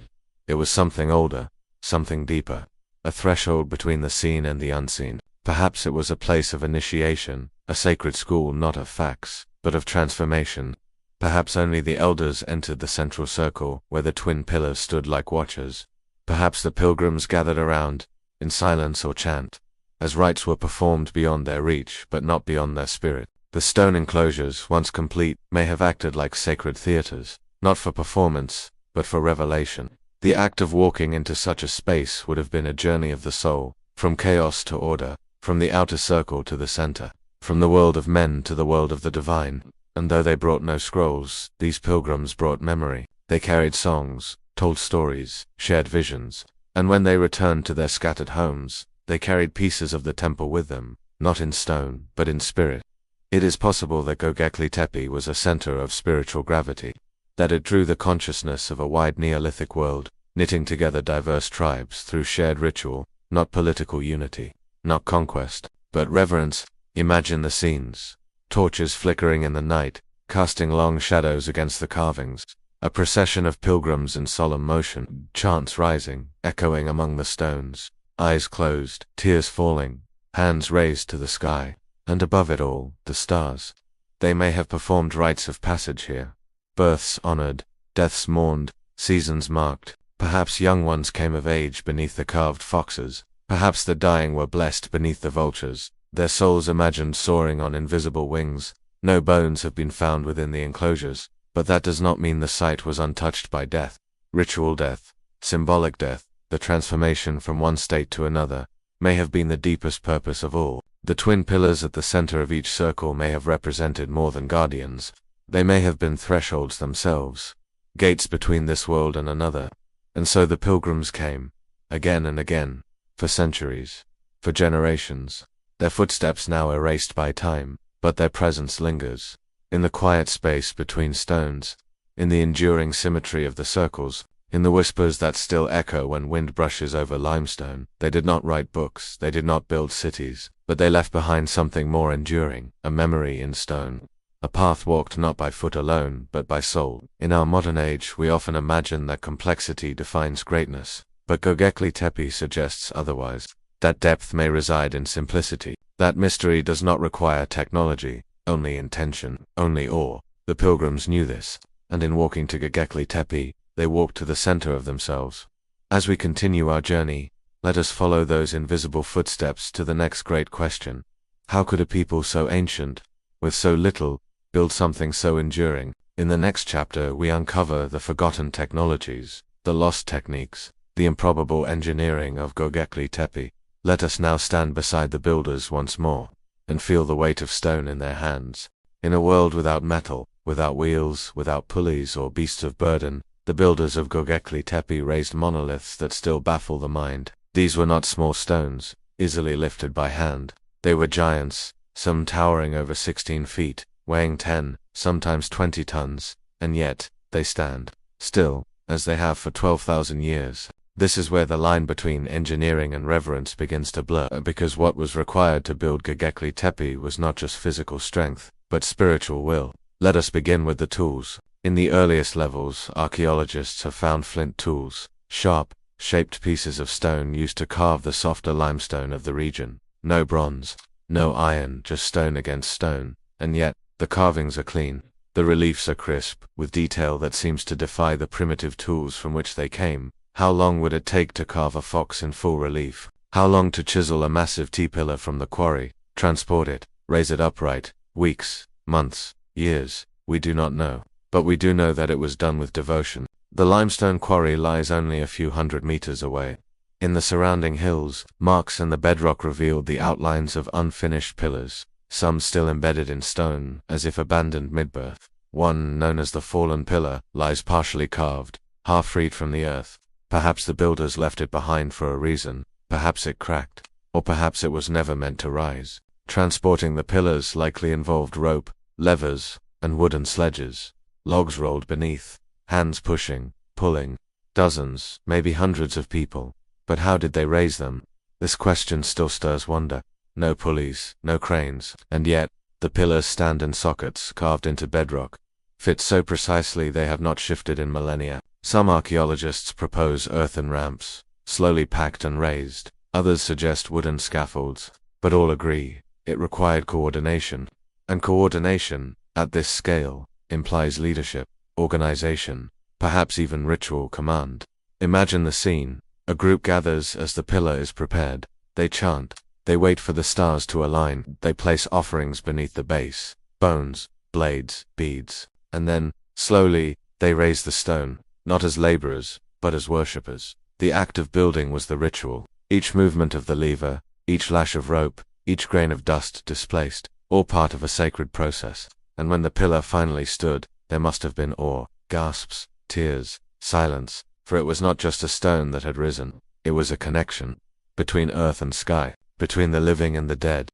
It was something older, something deeper, a threshold between the seen and the unseen. Perhaps it was a place of initiation, a sacred school not of facts, but of transformation. Perhaps only the elders entered the central circle, where the twin pillars stood like watchers. Perhaps the pilgrims gathered around, in silence or chant, as rites were performed beyond their reach, but not beyond their spirit. The stone enclosures, once complete, may have acted like sacred theaters, not for performance, but for revelation. The act of walking into such a space would have been a journey of the soul, from chaos to order, from the outer circle to the center, from the world of men to the world of the divine. And though they brought no scrolls, these pilgrims brought memory. They carried songs, told stories, shared visions, and when they returned to their scattered homes, they carried pieces of the temple with them, not in stone, but in spirit. It is possible that Göbekli Tepe was a center of spiritual gravity, that it drew the consciousness of a wide Neolithic world, knitting together diverse tribes through shared ritual, not political unity, not conquest, but reverence. Imagine the scenes. Torches flickering in the night, casting long shadows against the carvings, a procession of pilgrims in solemn motion, chants rising, echoing among the stones, eyes closed, tears falling, hands raised to the sky, and above it all, the stars. They may have performed rites of passage here, births honored, deaths mourned, seasons marked. Perhaps young ones came of age beneath the carved foxes, perhaps the dying were blessed beneath the vultures, their souls imagined soaring on invisible wings. No bones have been found within the enclosures, but that does not mean the site was untouched by death. Ritual death, symbolic death, the transformation from one state to another, may have been the deepest purpose of all. The twin pillars at the center of each circle may have represented more than guardians. They may have been thresholds themselves, gates between this world and another. And so the pilgrims came, again and again, for centuries, for generations. Their footsteps now erased by time, but their presence lingers. in the quiet space between stones, in the enduring symmetry of the circles, in the whispers that still echo when wind brushes over limestone. They did not write books, they did not build cities, but they left behind something more enduring, a memory in stone. A path walked not by foot alone, but by soul. In our modern age, we often imagine that complexity defines greatness, but Göbekli Tepe suggests otherwise. That depth may reside in simplicity. That mystery does not require technology, only intention, only awe. The pilgrims knew this, and in walking to Göbekli Tepe, they walked to the center of themselves. As we continue our journey, let us follow those invisible footsteps to the next great question. How could a people so ancient, with so little, build something so enduring? In the next chapter we uncover the forgotten technologies, the lost techniques, the improbable engineering of Göbekli Tepe. Let us now stand beside the builders once more, and feel the weight of stone in their hands. In a world without metal, without wheels, without pulleys or beasts of burden, the builders of Göbekli Tepe raised monoliths that still baffle the mind. These were not small stones, easily lifted by hand. They were giants, some towering over 16 feet, weighing 10, sometimes 20 tons, and yet, they stand, still, as they have for 12,000 years. This is where the line between engineering and reverence begins to blur, because what was required to build Göbekli Tepe was not just physical strength, but spiritual will. Let us begin with the tools. In the earliest levels, archaeologists have found flint tools, sharp, shaped pieces of stone used to carve the softer limestone of the region. No bronze, no iron, just stone against stone, and yet, the carvings are clean. The reliefs are crisp, with detail that seems to defy the primitive tools from which they came. How long would it take to carve a fox in full relief? How long to chisel a massive T-pillar from the quarry, transport it, raise it upright? Weeks, months, years, we do not know. But we do know that it was done with devotion. The limestone quarry lies only a few hundred meters away. In the surrounding hills, marks in the bedrock revealed the outlines of unfinished pillars, some still embedded in stone, as if abandoned mid-birth. One, known as the fallen pillar, lies partially carved, half freed from the earth. Perhaps the builders left it behind for a reason, perhaps it cracked, or perhaps it was never meant to rise. Transporting the pillars likely involved rope, levers, and wooden sledges. Logs rolled beneath, hands pushing, pulling, dozens, maybe hundreds of people. But how did they raise them? This question still stirs wonder. No pulleys, no cranes, and yet, the pillars stand in sockets carved into bedrock, fit so precisely they have not shifted in millennia. Some archaeologists propose earthen ramps, slowly packed and raised. Others suggest wooden scaffolds, but all agree, it required coordination. And coordination, at this scale, implies leadership, organization, perhaps even ritual command. Imagine the scene. A group gathers as the pillar is prepared. They chant. They wait for the stars to align. They place offerings beneath the base, bones, blades, beads, and then, slowly, they raise the stone, not as laborers, but as worshippers. The act of building was the ritual. Each movement of the lever, each lash of rope, each grain of dust displaced, all part of a sacred process. And when the pillar finally stood, there must have been awe, gasps, tears, silence, for it was not just a stone that had risen, it was a connection, between earth and sky, between the living and the dead,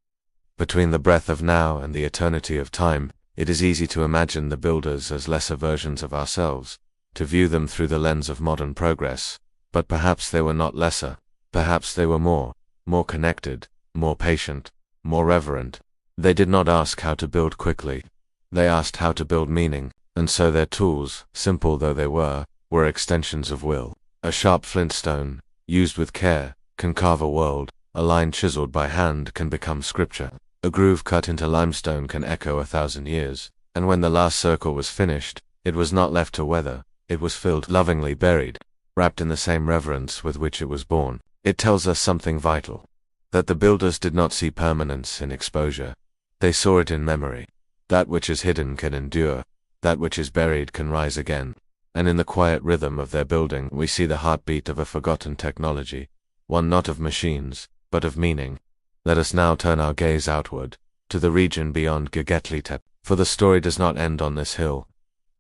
between the breath of now and the eternity of time. It is easy to imagine the builders as lesser versions of ourselves, to view them through the lens of modern progress, but perhaps they were not lesser, perhaps they were more connected, more patient, more reverent. They did not ask how to build quickly. They asked how to build meaning, and so their tools, simple though they were extensions of will. A sharp flint stone, used with care, can carve a world. A line chiseled by hand can become scripture. A groove cut into limestone can echo 1,000 years. And when the last circle was finished, it was not left to weather, it was filled, lovingly buried, wrapped in the same reverence with which it was born. It tells us something vital. That the builders did not see permanence in exposure. They saw it in memory. That which is hidden can endure, that which is buried can rise again. And in the quiet rhythm of their building we see the heartbeat of a forgotten technology, one not of machines, but of meaning. Let us now turn our gaze outward, to the region beyond Göbekli Tepe, for the story does not end on this hill.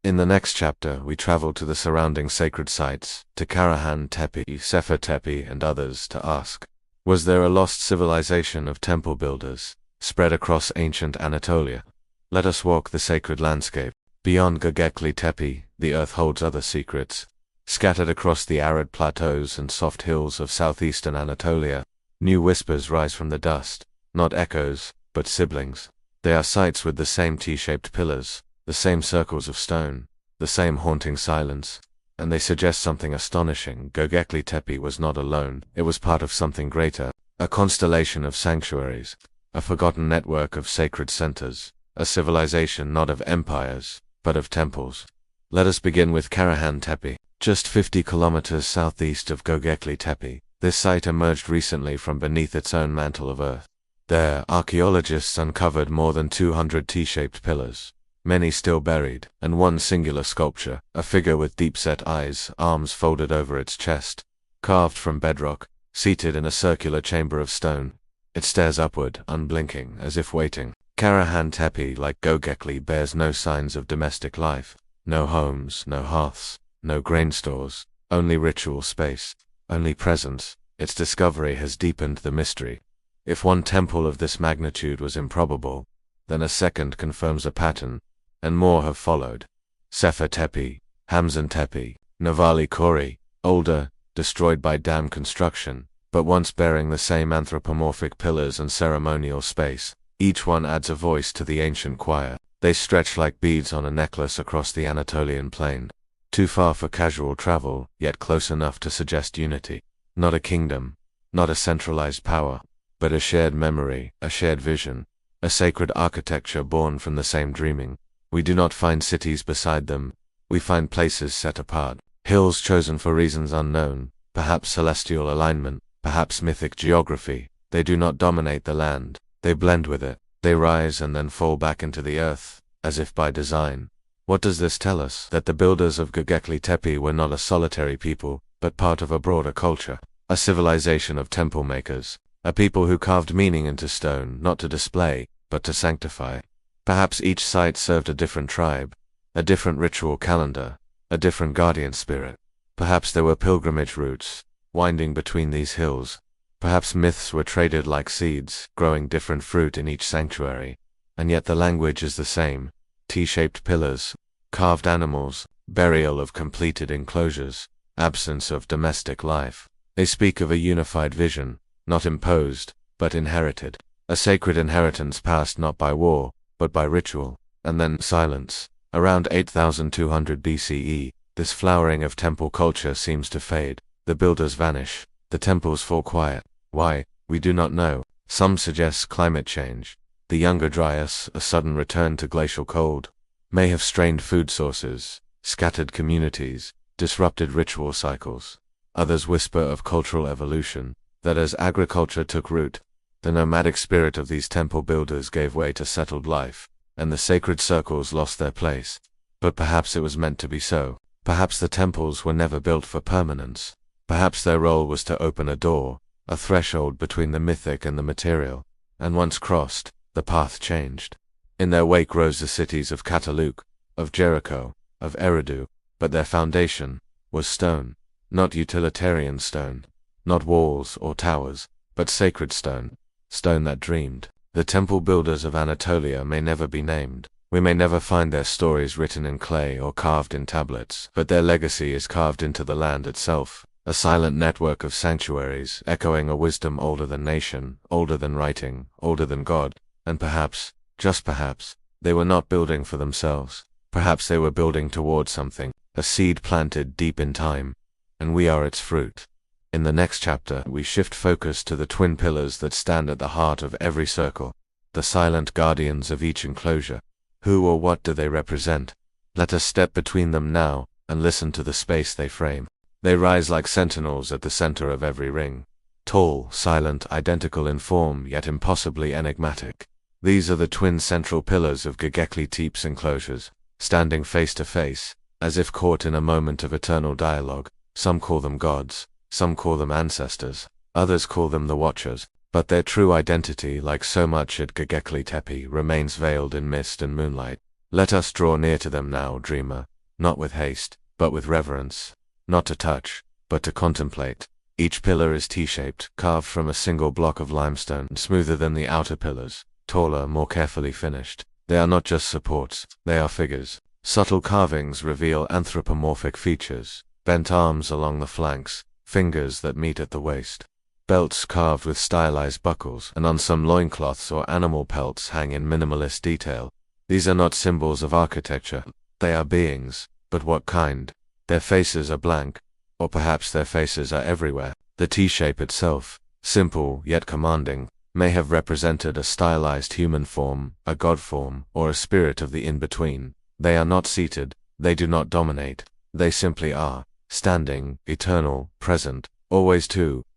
In the next chapter we travel to the surrounding sacred sites, to Karahan Tepe, Sefer Tepe and others, to ask, was there a lost civilization of temple builders, spread across ancient Anatolia? Let us walk the sacred landscape. Beyond Göbekli Tepe, the earth holds other secrets. Scattered across the arid plateaus and soft hills of southeastern Anatolia, new whispers rise from the dust, not echoes, but siblings. They are sites with the same T-shaped pillars, the same circles of stone, the same haunting silence, and they suggest something astonishing. Göbekli Tepe was not alone, it was part of something greater, a constellation of sanctuaries, a forgotten network of sacred centers, a civilization not of empires, but of temples. Let us begin with Karahan Tepe. Just 50 kilometers southeast of Göbekli Tepe, this site emerged recently from beneath its own mantle of earth. There, archaeologists uncovered more than 200 T-shaped pillars, many still buried, and one singular sculpture, a figure with deep-set eyes, arms folded over its chest, carved from bedrock, seated in a circular chamber of stone. It stares upward, unblinking, as if waiting. Karahan Tepe, like Göbekli, bears no signs of domestic life. No homes, no hearths, no grain stores, only ritual space, only presence. Its discovery has deepened the mystery. If one temple of this magnitude was improbable, then a second confirms a pattern, and more have followed. Sefer Tepe, Hamzan Tepe, Navali Kori, older, destroyed by dam construction, but once bearing the same anthropomorphic pillars and ceremonial space. Each one adds a voice to the ancient choir. They stretch like beads on a necklace across the Anatolian plain. Too far for casual travel, yet close enough to suggest unity. Not a kingdom, not a centralized power, but a shared memory, a shared vision, a sacred architecture born from the same dreaming. We do not find cities beside them, we find places set apart, hills chosen for reasons unknown, perhaps celestial alignment, perhaps mythic geography. They do not dominate the land, they blend with it. They rise and then fall back into the earth, as if by design. What does this tell us? That the builders of Göbekli Tepe were not a solitary people, but part of a broader culture, a civilization of temple makers, a people who carved meaning into stone, not to display, but to sanctify. Perhaps each site served a different tribe, a different ritual calendar, a different guardian spirit. Perhaps there were pilgrimage routes, winding between these hills. Perhaps myths were traded like seeds, growing different fruit in each sanctuary. And yet the language is the same. T-shaped pillars, carved animals, burial of completed enclosures, absence of domestic life. They speak of a unified vision, not imposed, but inherited. A sacred inheritance passed not by war, but by ritual. And then silence. Around 8200 BCE, this flowering of temple culture seems to fade. The builders vanish. The temples fall quiet. Why? We do not know. Some suggest climate change. The younger Dryas, a sudden return to glacial cold, may have strained food sources, scattered communities, disrupted ritual cycles. Others whisper of cultural evolution, that as agriculture took root, the nomadic spirit of these temple builders gave way to settled life, and the sacred circles lost their place. But perhaps it was meant to be so. Perhaps the temples were never built for permanence. Perhaps their role was to open a door, a threshold between the mythic and the material, and once crossed, the path changed. In their wake rose the cities of Cataluk, of Jericho, of Eridu, but their foundation was stone, not utilitarian stone, not walls or towers, but sacred stone, stone that dreamed. The temple builders of Anatolia may never be named. We may never find their stories written in clay or carved in tablets, but their legacy is carved into the land itself. A silent network of sanctuaries, echoing a wisdom older than nation, older than writing, older than God. And perhaps, just perhaps, they were not building for themselves. Perhaps they were building toward something, a seed planted deep in time, and we are its fruit. In the next chapter, we shift focus to the twin pillars that stand at the heart of every circle, the silent guardians of each enclosure. Who or what do they represent? Let us step between them now, and listen to the space they frame. They rise like sentinels at the center of every ring. Tall, silent, identical in form, yet impossibly enigmatic. These are the twin central pillars of Göbekli Tepe's enclosures, standing face to face, as if caught in a moment of eternal dialogue. Some call them gods, some call them ancestors, others call them the Watchers, but their true identity, like so much at Göbekli Tepe, remains veiled in mist and moonlight. Let us draw near to them now, dreamer, not with haste, but with reverence. Not to touch, but to contemplate. Each pillar is T-shaped, carved from a single block of limestone, smoother than the outer pillars, taller, more carefully finished. They are not just supports, they are figures. Subtle carvings reveal anthropomorphic features, bent arms along the flanks, fingers that meet at the waist. Belts carved with stylized buckles, and on some loincloths or animal pelts hang in minimalist detail. These are not symbols of architecture, they are beings, but what kind? Their faces are blank, or perhaps their faces are everywhere. The T-shape itself, simple yet commanding, may have represented a stylized human form, a god form, or a spirit of the in-between. They are not seated, they do not dominate, they simply are, standing, eternal, present, always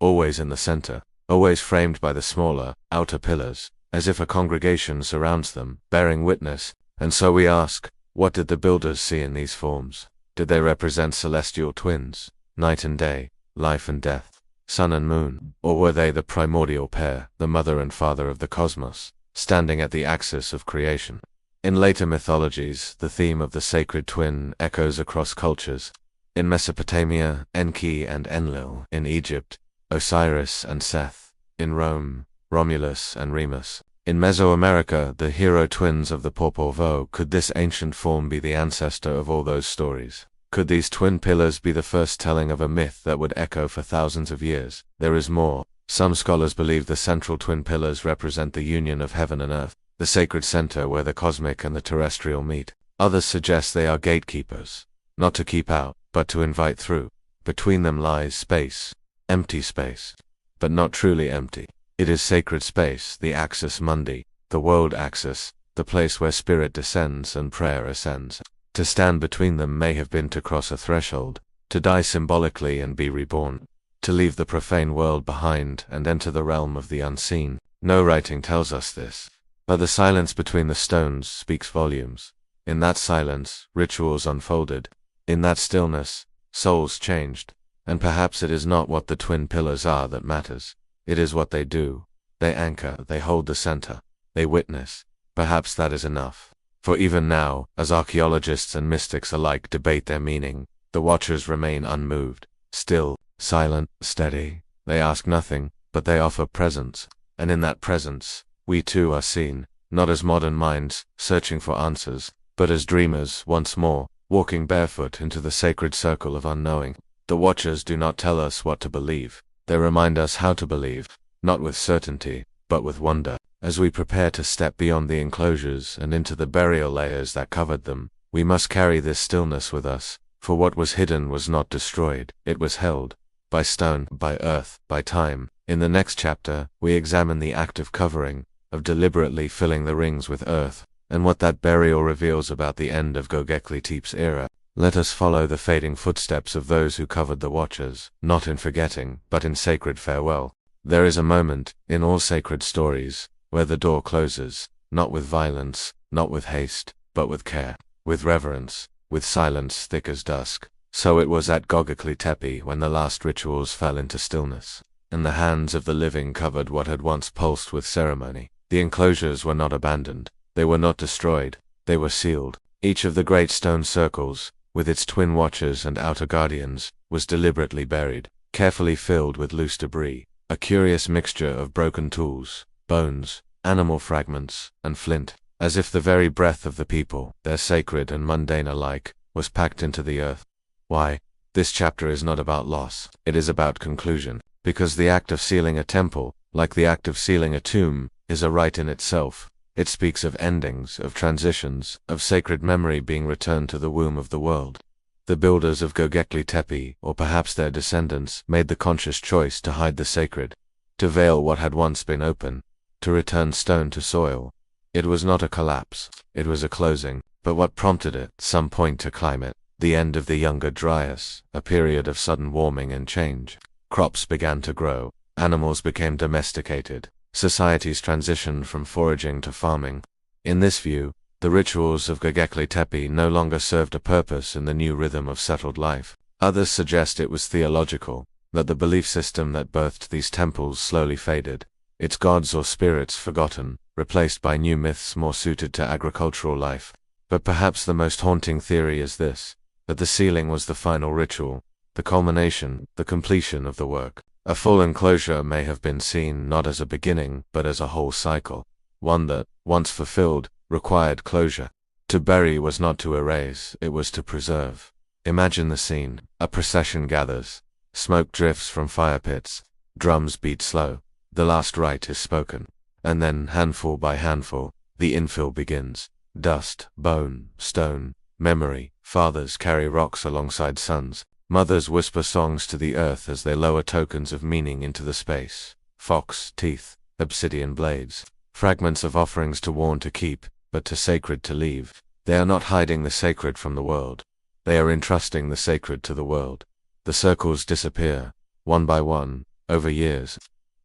always in the center, always framed by the smaller, outer pillars, as if a congregation surrounds them, bearing witness. And so we ask, what did the builders see in these forms? Did they represent celestial twins, night and day, life and death, sun and moon? Or were they the primordial pair, the mother and father of the cosmos, standing at the axis of creation? In later mythologies, the theme of the sacred twin echoes across cultures. In Mesopotamia, Enki and Enlil; in Egypt, Osiris and Seth; in Rome, Romulus and Remus. In Mesoamerica, the hero twins of the Popol Vuh. Could this ancient form be the ancestor of all those stories? Could these twin pillars be the first telling of a myth that would echo for thousands of years? There is more. Some scholars believe the central twin pillars represent the union of heaven and earth, the sacred center where the cosmic and the terrestrial meet. Others suggest they are gatekeepers, not to keep out, but to invite through. Between them lies space, empty space, but not truly empty. It is sacred space, the axis mundi, the world axis, the place where spirit descends and prayer ascends. To stand between them may have been to cross a threshold, to die symbolically and be reborn, to leave the profane world behind and enter the realm of the unseen. No writing tells us this, but the silence between the stones speaks volumes. In that silence, rituals unfolded. In that stillness, souls changed. And perhaps it is not what the twin pillars are that matters. It is what they do. They anchor, they hold the center, they witness. Perhaps that is enough. For even now, as archaeologists and mystics alike debate their meaning, the watchers remain unmoved, still, silent, steady. They ask nothing, but they offer presence. And in that presence, we too are seen, not as modern minds, searching for answers, but as dreamers, once more, walking barefoot into the sacred circle of unknowing. The watchers do not tell us what to believe. They remind us how to believe, not with certainty, but with wonder. As we prepare to step beyond the enclosures and into the burial layers that covered them, we must carry this stillness with us, for what was hidden was not destroyed, it was held, by stone, by earth, by time. In the next chapter, we examine the act of covering, of deliberately filling the rings with earth, and what that burial reveals about the end of Göbekli Tepe's era. Let us follow the fading footsteps of those who covered the watchers, not in forgetting, but in sacred farewell. There is a moment, in all sacred stories, where the door closes, not with violence, not with haste, but with care, with reverence, with silence thick as dusk. So it was at Göbekli Tepe when the last rituals fell into stillness, and the hands of the living covered what had once pulsed with ceremony. The enclosures were not abandoned, they were not destroyed, they were sealed. Each of the great stone circles, with its twin watchers and outer guardians, was deliberately buried, carefully filled with loose debris, a curious mixture of broken tools, bones, animal fragments, and flint, as if the very breath of the people, their sacred and mundane alike, was packed into the earth. Why? This chapter is not about loss, it is about conclusion, because the act of sealing a temple, like the act of sealing a tomb, is a rite in itself. It speaks of endings, of transitions, of sacred memory being returned to the womb of the world. The builders of Göbekli Tepe, or perhaps their descendants, made the conscious choice to hide the sacred, to veil what had once been open, to return stone to soil. It was not a collapse, it was a closing, but what prompted it? Some point to climate, the end of the Younger Dryas, a period of sudden warming and change. Crops began to grow, animals became domesticated, societies transitioned from foraging to farming. In this view, the rituals of Göbekli Tepe no longer served a purpose in the new rhythm of settled life. Others suggest it was theological, that the belief system that birthed these temples slowly faded, its gods or spirits forgotten, replaced by new myths more suited to agricultural life. But perhaps the most haunting theory is this, that the sealing was the final ritual, the culmination, the completion of the work. A full enclosure may have been seen not as a beginning, but as a whole cycle, one that, once fulfilled, required closure. To bury was not to erase, it was to preserve. Imagine the scene. A procession gathers. Smoke drifts from fire pits. Drums beat slow. The last rite is spoken. And then, handful by handful, the infill begins. Dust, bone, stone, memory. Fathers carry rocks alongside sons. Mothers whisper songs to the earth as they lower tokens of meaning into the space. Fox, teeth, obsidian blades. Fragments of offerings to warn to keep, but to sacred to leave. They are not hiding the sacred from the world. They are entrusting the sacred to the world. The circles disappear, one by one, over years.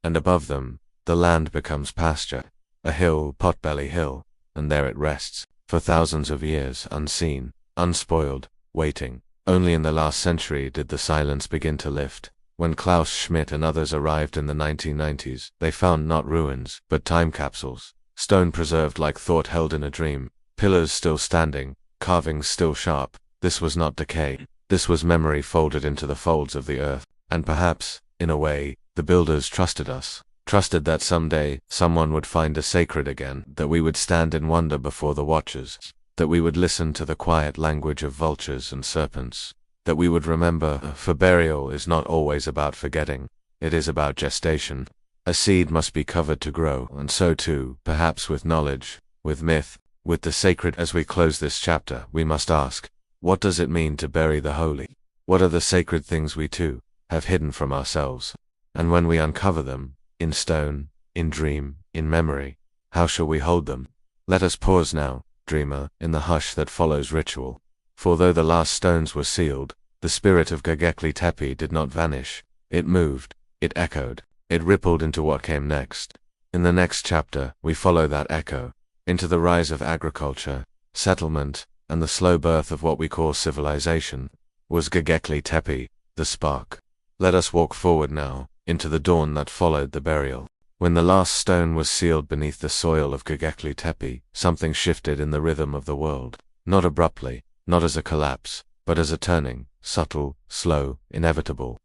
And above them, the land becomes pasture. A hill, Potbelly Hill, and there it rests, for thousands of years, unseen, unspoiled, waiting. Only in the last century did the silence begin to lift. When Klaus Schmidt and others arrived in the 1990s, they found not ruins, but time capsules. Stone preserved like thought held in a dream. Pillars still standing, carvings still sharp. This was not decay. This was memory folded into the folds of the earth. And perhaps, in a way, the builders trusted us. Trusted that someday, someone would find a sacred again, that we would stand in wonder before the watchers, that we would listen to the quiet language of vultures and serpents, that we would remember, for burial is not always about forgetting, it is about gestation. A seed must be covered to grow, and so too, perhaps with knowledge, with myth, with the sacred. As we close this chapter, we must ask, what does it mean to bury the holy? What are the sacred things we too have hidden from ourselves? And when we uncover them, in stone, in dream, in memory, how shall we hold them? Let us pause now, dreamer, in the hush that follows ritual. For though the last stones were sealed, the spirit of Göbekli Tepe did not vanish. It moved, it echoed, it rippled into what came next. In the next chapter, we follow that echo, into the rise of agriculture, settlement, and the slow birth of what we call civilization. Was Göbekli Tepe the spark? Let us walk forward now, into the dawn that followed the burial. When the last stone was sealed beneath the soil of Göbekli Tepe, something shifted in the rhythm of the world. Not abruptly, not as a collapse, but as a turning, subtle, slow, inevitable.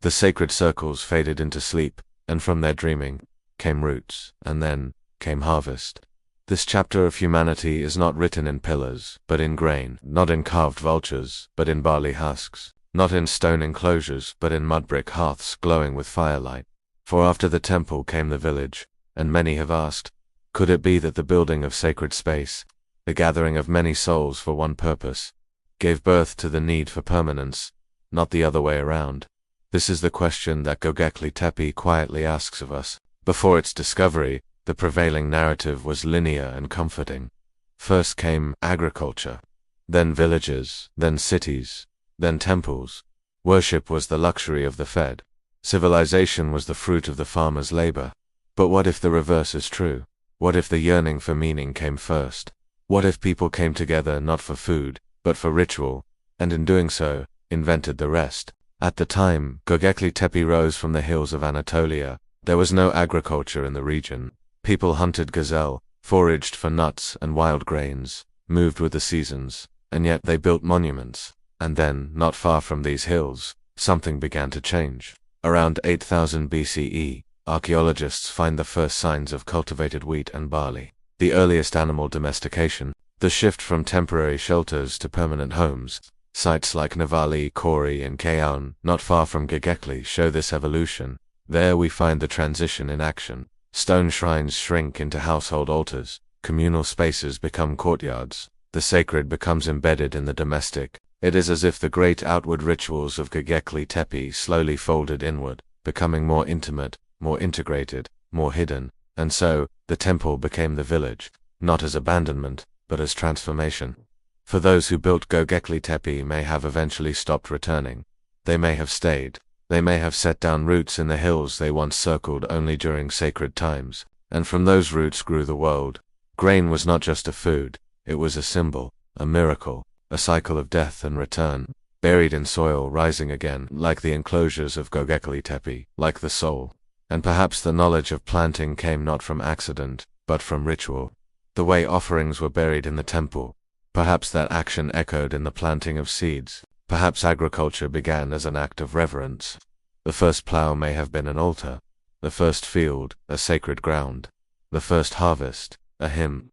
The sacred circles faded into sleep, and from their dreaming came roots, and then came harvest. This chapter of humanity is not written in pillars, but in grain, not in carved vultures, but in barley husks, not in stone enclosures, but in mud brick hearths glowing with firelight. For after the temple came the village, and many have asked, could it be that the building of sacred space, the gathering of many souls for one purpose, gave birth to the need for permanence, not the other way around? This is the question that Göbekli Tepe quietly asks of us. Before its discovery, the prevailing narrative was linear and comforting. First came agriculture, then villages, then cities, then temples. Worship was the luxury of the fed. Civilization was the fruit of the farmer's labor. But what if the reverse is true? What if the yearning for meaning came first? What if people came together not for food, but for ritual, and in doing so, invented the rest? At the time Göbekli Tepe rose from the hills of Anatolia, there was no agriculture in the region. People hunted gazelle, foraged for nuts and wild grains, moved with the seasons, and yet they built monuments. And then, not far from these hills, something began to change. Around 8000 BCE, archaeologists find the first signs of cultivated wheat and barley. The earliest animal domestication, the shift from temporary shelters to permanent homes. Sites like Navali, Kori, and Kaon, not far from Göbekli, show this evolution. There we find the transition in action. Stone shrines shrink into household altars. Communal spaces become courtyards. The sacred becomes embedded in the domestic. It is as if the great outward rituals of Göbekli Tepe slowly folded inward, becoming more intimate, more integrated, more hidden. And so, the temple became the village, not as abandonment, but as transformation. For those who built Göbekli Tepe may have eventually stopped returning. They may have stayed. They may have set down roots in the hills they once circled only during sacred times. And from those roots grew the world. Grain was not just a food, it was a symbol, a miracle, a cycle of death and return, buried in soil rising again, like the enclosures of Göbekli Tepe, like the soul. And perhaps the knowledge of planting came not from accident, but from ritual. The way offerings were buried in the temple. Perhaps that action echoed in the planting of seeds. Perhaps agriculture began as an act of reverence. The first plough may have been an altar. The first field, a sacred ground. The first harvest, a hymn.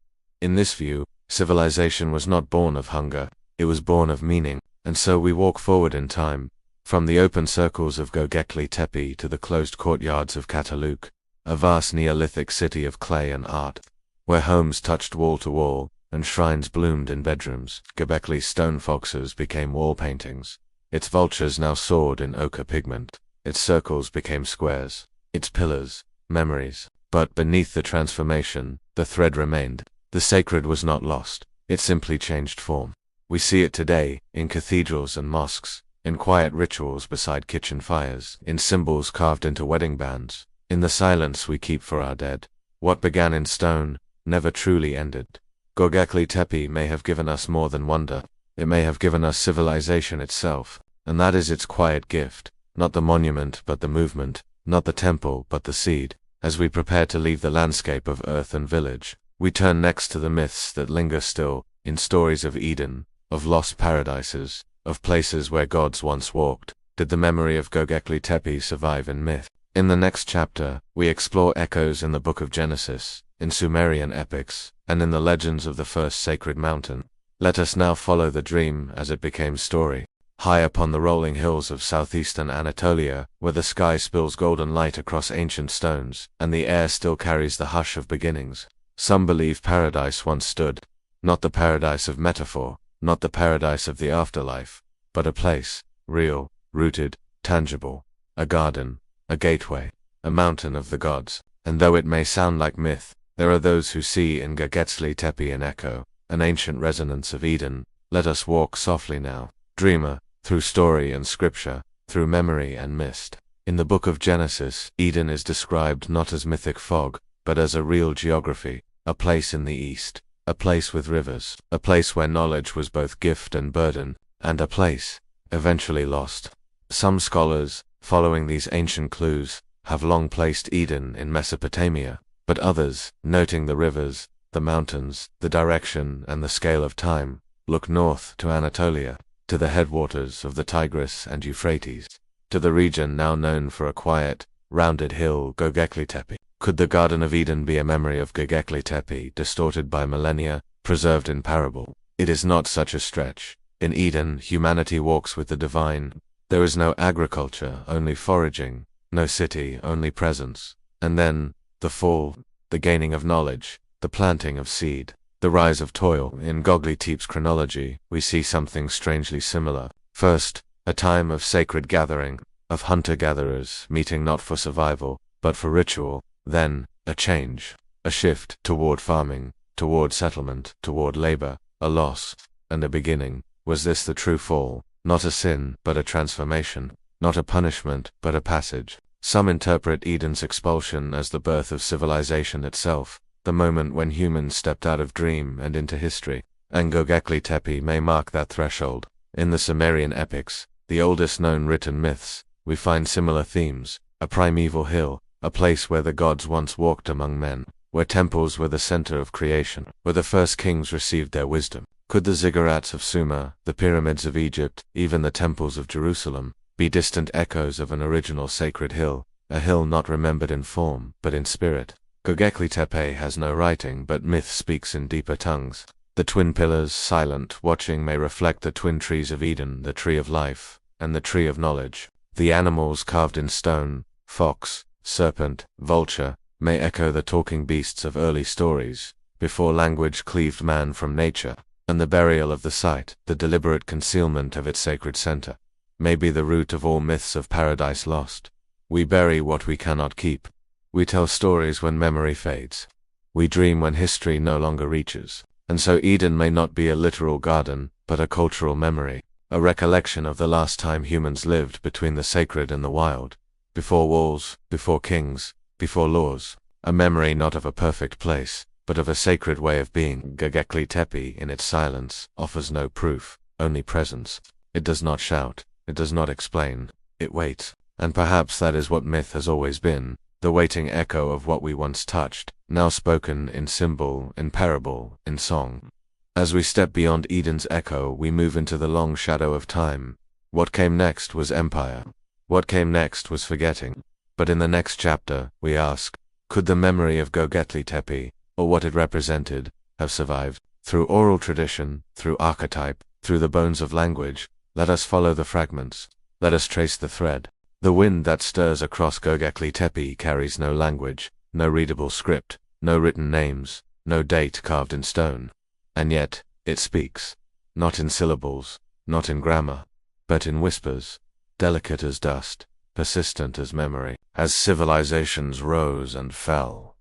In this view, civilization was not born of hunger, it was born of meaning, and so we walk forward in time, from the open circles of Göbekli Tepe to the closed courtyards of Cataluk, a vast Neolithic city of clay and art, where homes touched wall to wall, and shrines bloomed in bedrooms. Göbekli's stone foxes became wall paintings. Its vultures now soared in ochre pigment. Its circles became squares. Its pillars, memories. But beneath the transformation, the thread remained. The sacred was not lost. It simply changed form. We see it today, in cathedrals and mosques, in quiet rituals beside kitchen fires, in symbols carved into wedding bands, in the silence we keep for our dead. What began in stone never truly ended. Göbekli Tepe may have given us more than wonder. It may have given us civilization itself, and that is its quiet gift, not the monument but the movement, not the temple but the seed. As we prepare to leave the landscape of earth and village, we turn next to the myths that linger still, in stories of Eden, of lost paradises, of places where gods once walked. Did the memory of Göbekli Tepe survive in myth? In the next chapter, we explore echoes in the Book of Genesis, in Sumerian epics, and in the legends of the first sacred mountain. Let us now follow the dream as it became story. High upon the rolling hills of southeastern Anatolia, where the sky spills golden light across ancient stones, and the air still carries the hush of beginnings, some believe paradise once stood. Not the paradise of metaphor, not the paradise of the afterlife, but a place, real, rooted, tangible, a garden, a gateway, a mountain of the gods. And though it may sound like myth, there are those who see in Göbekli Tepe an echo, an ancient resonance of Eden. Let us walk softly now, dreamer, through story and scripture, through memory and mist. In the Book of Genesis, Eden is described not as mythic fog, but as a real geography, a place in the east, a place with rivers, a place where knowledge was both gift and burden, and a place, eventually lost. Some scholars, following these ancient clues, have long placed Eden in Mesopotamia, but others, noting the rivers, the mountains, the direction and the scale of time, look north to Anatolia, to the headwaters of the Tigris and Euphrates, to the region now known for a quiet, rounded hill, Göbekli Tepe. Could the Garden of Eden be a memory of Göbekli Tepe, distorted by millennia, preserved in parable? It is not such a stretch. In Eden, humanity walks with the divine. There is no agriculture, only foraging, no city, only presence. And then, the fall, the gaining of knowledge, the planting of seed, the rise of toil. In Göbekli Tepe's chronology, we see something strangely similar. First, a time of sacred gathering, of hunter-gatherers meeting not for survival, but for ritual. Then, a change, a shift toward farming, toward settlement, toward labor, a loss, and a beginning. Was this the true fall? Not a sin, but a transformation. Not a punishment, but a passage. Some interpret Eden's expulsion as the birth of civilization itself, the moment when humans stepped out of dream and into history. And Göbekli Tepe may mark that threshold. In the Sumerian epics, the oldest known written myths, we find similar themes: a primeval hill, a place where the gods once walked among men, where temples were the center of creation, where the first kings received their wisdom. Could the ziggurats of Sumer, the pyramids of Egypt, even the temples of Jerusalem, be distant echoes of an original sacred hill, a hill not remembered in form, but in spirit? Göbekli Tepe has no writing, but myth speaks in deeper tongues. The twin pillars, silent, watching, may reflect the twin trees of Eden, the tree of life, and the tree of knowledge. The animals carved in stone, fox, serpent, vulture, may echo the talking beasts of early stories, before language cleaved man from nature. And the burial of the site, the deliberate concealment of its sacred center, may be the root of all myths of paradise lost. We bury what we cannot keep. We tell stories when memory fades. We dream when history no longer reaches. And so Eden may not be a literal garden, but a cultural memory, a recollection of the last time humans lived between the sacred and the wild, before walls, before kings, before laws. A memory not of a perfect place, but of a sacred way of being. Göbekli Tepe, in its silence, offers no proof, only presence. It does not shout, it does not explain, it waits. And perhaps that is what myth has always been, the waiting echo of what we once touched, now spoken in symbol, in parable, in song. As we step beyond Eden's echo, we move into the long shadow of time. What came next was empire. What came next was forgetting. But in the next chapter, we ask, could the memory of Göbekli Tepe, or what it represented, have survived. Through oral tradition, through archetype, through the bones of language, let us follow the fragments. Let us trace the thread. The wind that stirs across Göbekli Tepe carries no language, no readable script, no written names, no date carved in stone. And yet, it speaks. Not in syllables, not in grammar, but in whispers, delicate as dust, persistent as memory, as civilizations rose and fell.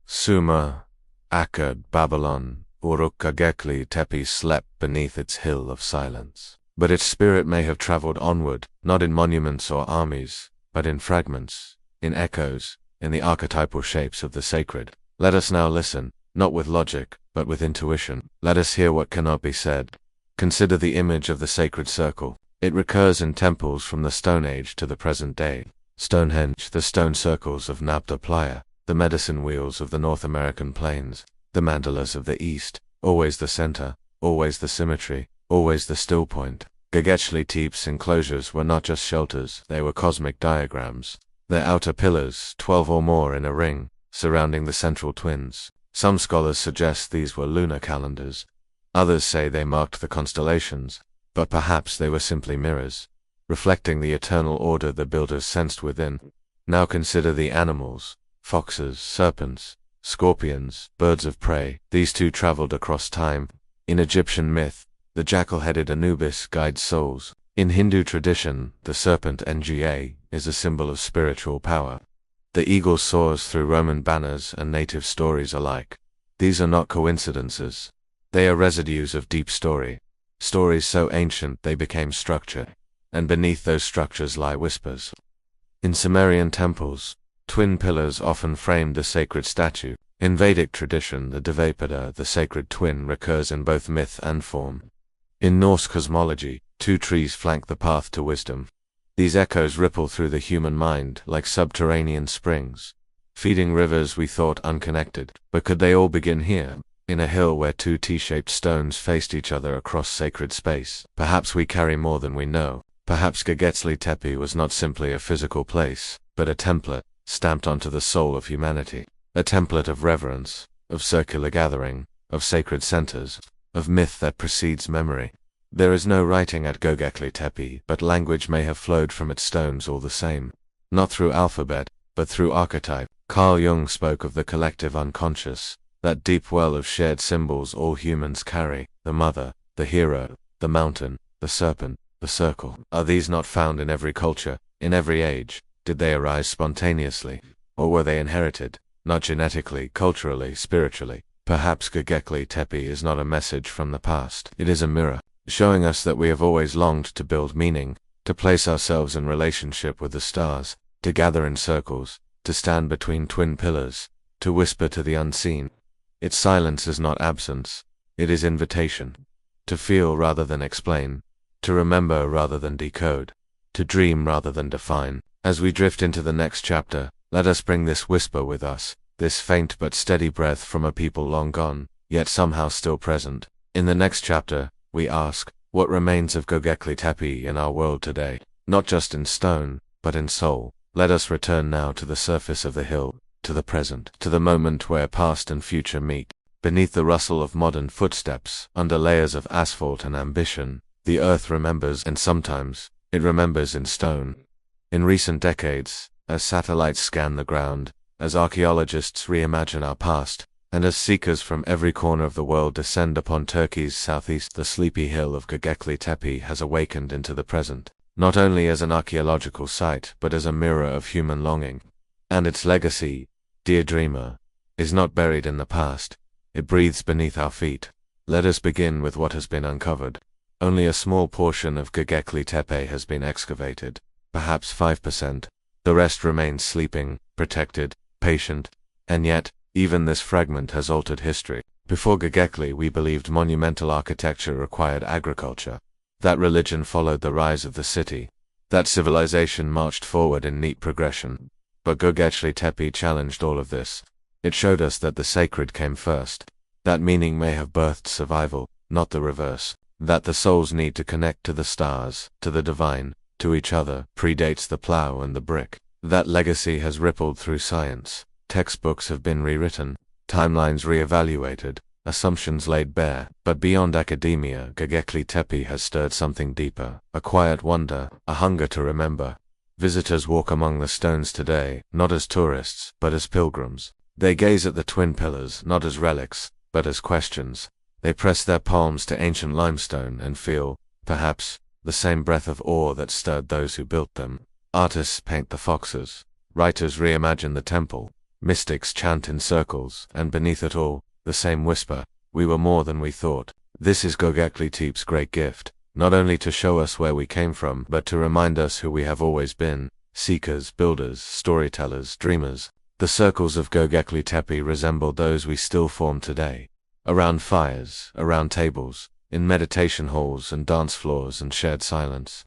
Sumer, Akkad, Babylon, Uruk Göbekli Tepe slept beneath its hill of silence. But its spirit may have traveled onward, not in monuments or armies, but in fragments, in echoes, in the archetypal shapes of the sacred. Let us now listen, not with logic, but with intuition. Let us hear what cannot be said. Consider the image of the sacred circle. It recurs in temples from the Stone Age to the present day. Stonehenge, the stone circles of Nabta Playa, the medicine wheels of the North American plains, the mandalas of the East, always the center, always the symmetry, always the still point. Göbekli Tepe's enclosures were not just shelters, they were cosmic diagrams. Their outer pillars, 12 or more in a ring, surrounding the central twins. Some scholars suggest these were lunar calendars. Others say they marked the constellations, but perhaps they were simply mirrors, reflecting the eternal order the builders sensed within. Now consider the animals: foxes, serpents, scorpions, birds of prey. These too traveled across time. In Egyptian myth, the jackal-headed Anubis guides souls. In Hindu tradition, the serpent Nga is a symbol of spiritual power. The eagle soars through Roman banners and native stories alike. These are not coincidences. They are residues of deep story. Stories so ancient they became structure. And beneath those structures lie whispers. In Sumerian temples, twin pillars often framed the sacred statue. In Vedic tradition, the Dvapada, the sacred twin, recurs in both myth and form. In Norse cosmology, two trees flank the path to wisdom. These echoes ripple through the human mind like subterranean springs, feeding rivers we thought unconnected. But could they all begin here, in a hill where two T-shaped stones faced each other across sacred space? Perhaps we carry more than we know. Perhaps Göbekli Tepe was not simply a physical place, but a template, stamped onto the soul of humanity. A template of reverence, of circular gathering, of sacred centers, of myth that precedes memory. There is no writing at Göbekli Tepe, but language may have flowed from its stones all the same. Not through alphabet, but through archetype. Carl Jung spoke of the collective unconscious, that deep well of shared symbols all humans carry: the mother, the hero, the mountain, the serpent, the circle. Are these not found in every culture, in every age? Did they arise spontaneously? Or were they inherited? Not genetically, culturally, spiritually. Perhaps Göbekli Tepe is not a message from the past. It is a mirror, showing us that we have always longed to build meaning, to place ourselves in relationship with the stars, to gather in circles, to stand between twin pillars, to whisper to the unseen. Its silence is not absence, it is invitation. To feel rather than explain, to remember rather than decode, to dream rather than define. As we drift into the next chapter, let us bring this whisper with us, this faint but steady breath from a people long gone, yet somehow still present. In the next chapter, we ask, what remains of Göbekli Tepe in our world today? Not just in stone, but in soul. Let us return now to the surface of the hill, to the present, to the moment where past and future meet. Beneath the rustle of modern footsteps, under layers of asphalt and ambition, the earth remembers, and sometimes, it remembers in stone. In recent decades, as satellites scan the ground, as archaeologists reimagine our past, and as seekers from every corner of the world descend upon Turkey's southeast, the sleepy hill of Göbekli Tepe has awakened into the present, not only as an archaeological site, but as a mirror of human longing. And its legacy, dear dreamer, is not buried in the past, it breathes beneath our feet. Let us begin with what has been uncovered. Only a small portion of Göbekli Tepe has been excavated, perhaps 5%. The rest remains sleeping, protected, patient, and yet, even this fragment has altered history. Before Göbekli, we believed monumental architecture required agriculture, that religion followed the rise of the city, that civilization marched forward in neat progression. But Göbekli Tepe challenged all of this. It showed us that the sacred came first, that meaning may have birthed survival, not the reverse, that the soul's need to connect to the stars, to the divine, to each other, predates the plow and the brick. That legacy has rippled through science. Textbooks have been rewritten, timelines re-evaluated, assumptions laid bare, but beyond academia, Göbekli Tepe has stirred something deeper, a quiet wonder, a hunger to remember. Visitors walk among the stones today, not as tourists, but as pilgrims. They gaze at the twin pillars, not as relics, but as questions. They press their palms to ancient limestone and feel, perhaps, the same breath of awe that stirred those who built them. Artists paint the foxes. Writers reimagine the temple. Mystics chant in circles, and beneath it all, the same whisper, we were more than we thought. This is Göbekli Tepe's great gift, not only to show us where we came from, but to remind us who we have always been, seekers, builders, storytellers, dreamers. The circles of Göbekli Tepe resemble those we still form today. Around fires, around tables, in meditation halls and dance floors and shared silence.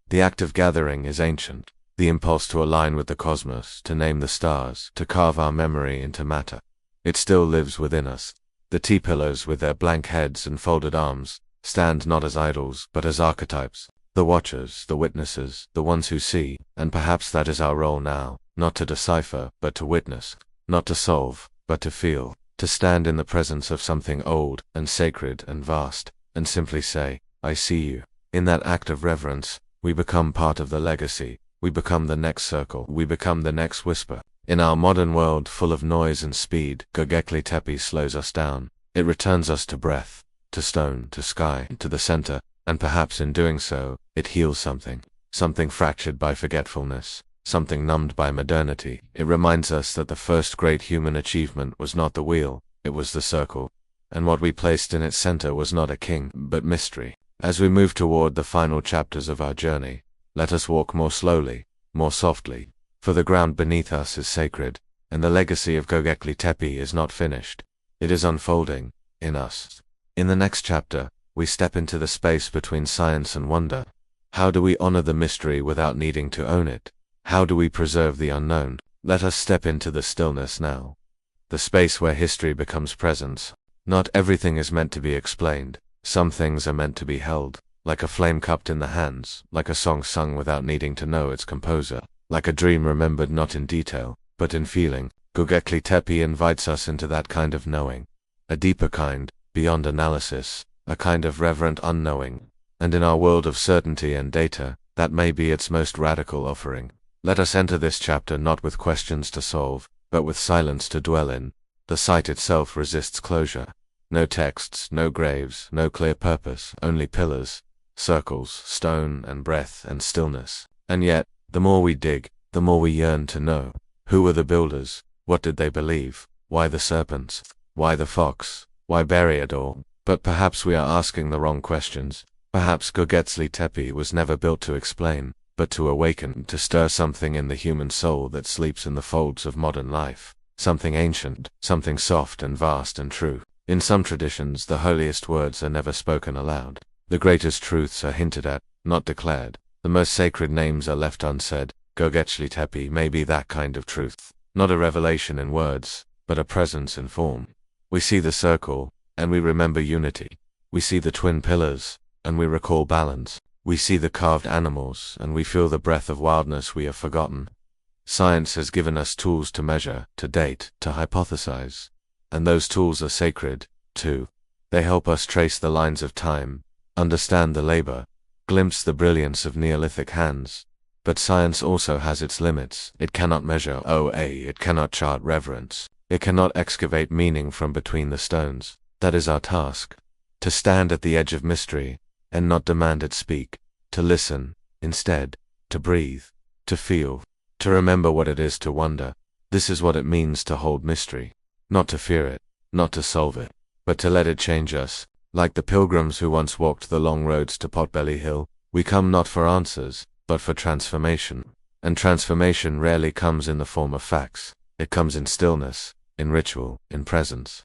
The act of gathering is ancient. The impulse to align with the cosmos, to name the stars, to carve our memory into matter. It still lives within us. The T-pillars with their blank heads and folded arms stand not as idols, but as archetypes. The watchers, the witnesses, the ones who see, and perhaps that is our role now, not to decipher, but to witness, not to solve, but to feel, to stand in the presence of something old and sacred and vast, and simply say, I see you. In that act of reverence, we become part of the legacy. We become the next circle. We become the next whisper. In our modern world full of noise and speed, Göbekli Tepe slows us down. It returns us to breath, to stone, to sky, to the center, and perhaps in doing so, it heals something. Something fractured by forgetfulness, something numbed by modernity. It reminds us that the first great human achievement was not the wheel, it was the circle. And what we placed in its center was not a king, but mystery. As we move toward the final chapters of our journey, let us walk more slowly, more softly, for the ground beneath us is sacred, and the legacy of Göbekli Tepe is not finished. It is unfolding, in us. In the next chapter, we step into the space between science and wonder. How do we honor the mystery without needing to own it? How do we preserve the unknown? Let us step into the stillness now. The space where history becomes presence. Not everything is meant to be explained. Some things are meant to be held. Like a flame cupped in the hands, like a song sung without needing to know its composer, like a dream remembered not in detail, but in feeling. Göbekli Tepe invites us into that kind of knowing. A deeper kind, beyond analysis, a kind of reverent unknowing. And in our world of certainty and data, that may be its most radical offering. Let us enter this chapter not with questions to solve, but with silence to dwell in. The site itself resists closure. No texts, no graves, no clear purpose, only pillars, circles, stone and breath and stillness. And yet, the more we dig, the more we yearn to know. Who were the builders? What did they believe? Why the serpents? Why the fox? Why bury it all? But perhaps we are asking the wrong questions. Perhaps Göbekli Tepe was never built to explain, but to awaken, to stir something in the human soul that sleeps in the folds of modern life. Something ancient, something soft and vast and true. In some traditions, the holiest words are never spoken aloud. The greatest truths are hinted at, not declared. The most sacred names are left unsaid. Göbekli Tepe may be that kind of truth. Not a revelation in words, but a presence in form. We see the circle, and we remember unity. We see the twin pillars, and we recall balance. We see the carved animals, and we feel the breath of wildness we have forgotten. Science has given us tools to measure, to date, to hypothesize. And those tools are sacred, too. They help us trace the lines of time, understand the labor, glimpse the brilliance of Neolithic hands. But science also has its limits. It cannot measure it cannot chart reverence. It cannot excavate meaning from between the stones. That is our task. To stand at the edge of mystery, and not demand it speak. To listen, instead, to breathe, to feel, to remember what it is to wonder. This is what it means to hold mystery. Not to fear it, not to solve it, but to let it change us. Like the pilgrims who once walked the long roads to Potbelly Hill, we come not for answers, but for transformation. And transformation rarely comes in the form of facts. It comes in stillness, in ritual, in presence.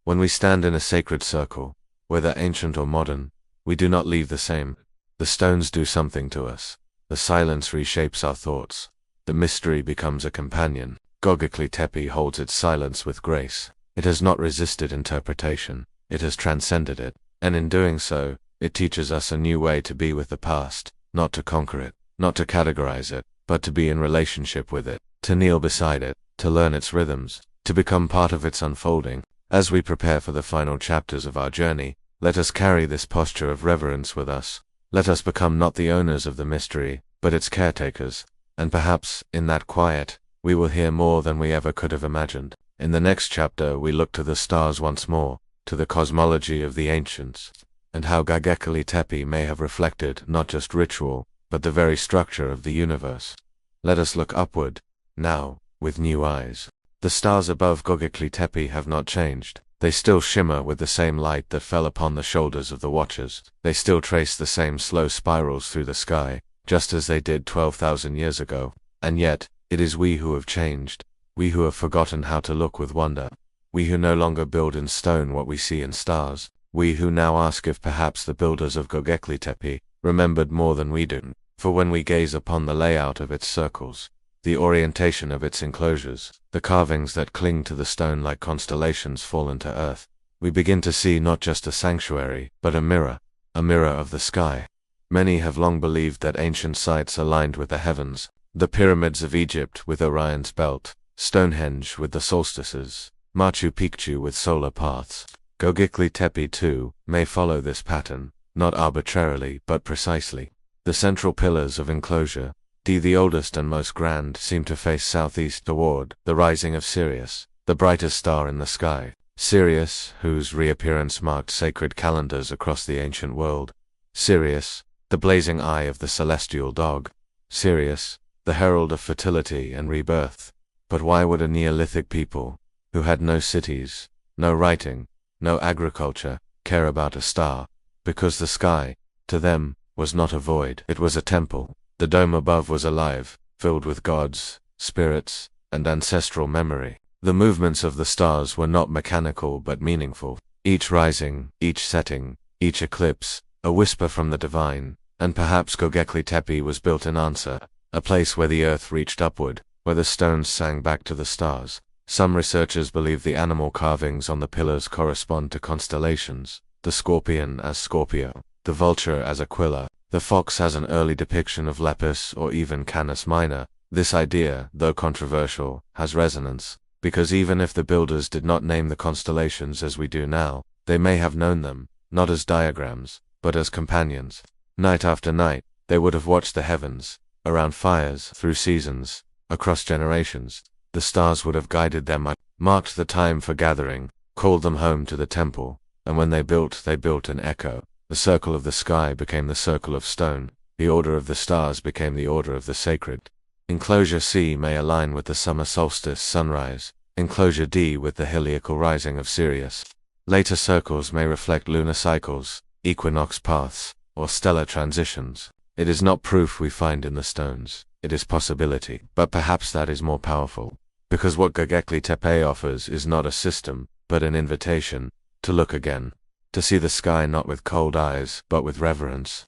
When we stand in a sacred circle, whether ancient or modern, we do not leave the same. The stones do something to us. The silence reshapes our thoughts. The mystery becomes a companion. Göbekli Tepe holds its silence with grace. It has not resisted interpretation. It has transcended it. And in doing so, it teaches us a new way to be with the past, not to conquer it, not to categorize it, but to be in relationship with it, to kneel beside it, to learn its rhythms, to become part of its unfolding. As we prepare for the final chapters of our journey, let us carry this posture of reverence with us. Let us become not the owners of the mystery, but its caretakers, and perhaps, in that quiet, we will hear more than we ever could have imagined. In the next chapter we look to the stars once more, to the cosmology of the ancients, and how Göbekli Tepe may have reflected not just ritual, but the very structure of the universe. Let us look upward, now, with new eyes. The stars above Göbekli Tepe have not changed. They still shimmer with the same light that fell upon the shoulders of the watchers. They still trace the same slow spirals through the sky, just as they did 12,000 years ago. And yet, it is we who have changed, we who have forgotten how to look with wonder, we who no longer build in stone what we see in stars, we who now ask if perhaps the builders of Göbekli Tepe remembered more than we do. For when we gaze upon the layout of its circles, the orientation of its enclosures, the carvings that cling to the stone like constellations fallen to earth, we begin to see not just a sanctuary, but a mirror of the sky. Many have long believed that ancient sites aligned with the heavens, the pyramids of Egypt with Orion's belt, Stonehenge with the solstices, Machu Picchu with solar paths. Göbekli Tepe too may follow this pattern, not arbitrarily but precisely. The central pillars of enclosure, the oldest and most grand, seem to face southeast toward the rising of Sirius, the brightest star in the sky. Sirius, whose reappearance marked sacred calendars across the ancient world. Sirius, the blazing eye of the celestial dog. Sirius, the herald of fertility and rebirth. But why would a Neolithic people, who had no cities, no writing, no agriculture, care about a star? Because the sky, to them, was not a void, it was a temple. The dome above was alive, filled with gods, spirits, and ancestral memory. The movements of the stars were not mechanical but meaningful. Each rising, each setting, each eclipse, a whisper from the divine. And perhaps Göbekli Tepe was built in answer, a place where the earth reached upward, where the stones sang back to the stars. Some researchers believe the animal carvings on the pillars correspond to constellations, the scorpion as Scorpio, the vulture as Aquila, the fox as an early depiction of Lepus or even Canis Minor. This idea, though controversial, has resonance, because even if the builders did not name the constellations as we do now, they may have known them, not as diagrams, but as companions. Night after night, they would have watched the heavens, around fires, through seasons, across generations. The stars would have guided them, marked the time for gathering, called them home to the temple, and when they built an echo. The circle of the sky became the circle of stone, the order of the stars became the order of the sacred. Enclosure C may align with the summer solstice sunrise, enclosure D with the heliacal rising of Sirius. Later circles may reflect lunar cycles, equinox paths, or stellar transitions. It is not proof we find in the stones, it is possibility, but perhaps that is more powerful. Because what Göbekli Tepe offers is not a system, but an invitation to look again. To see the sky not with cold eyes, but with reverence.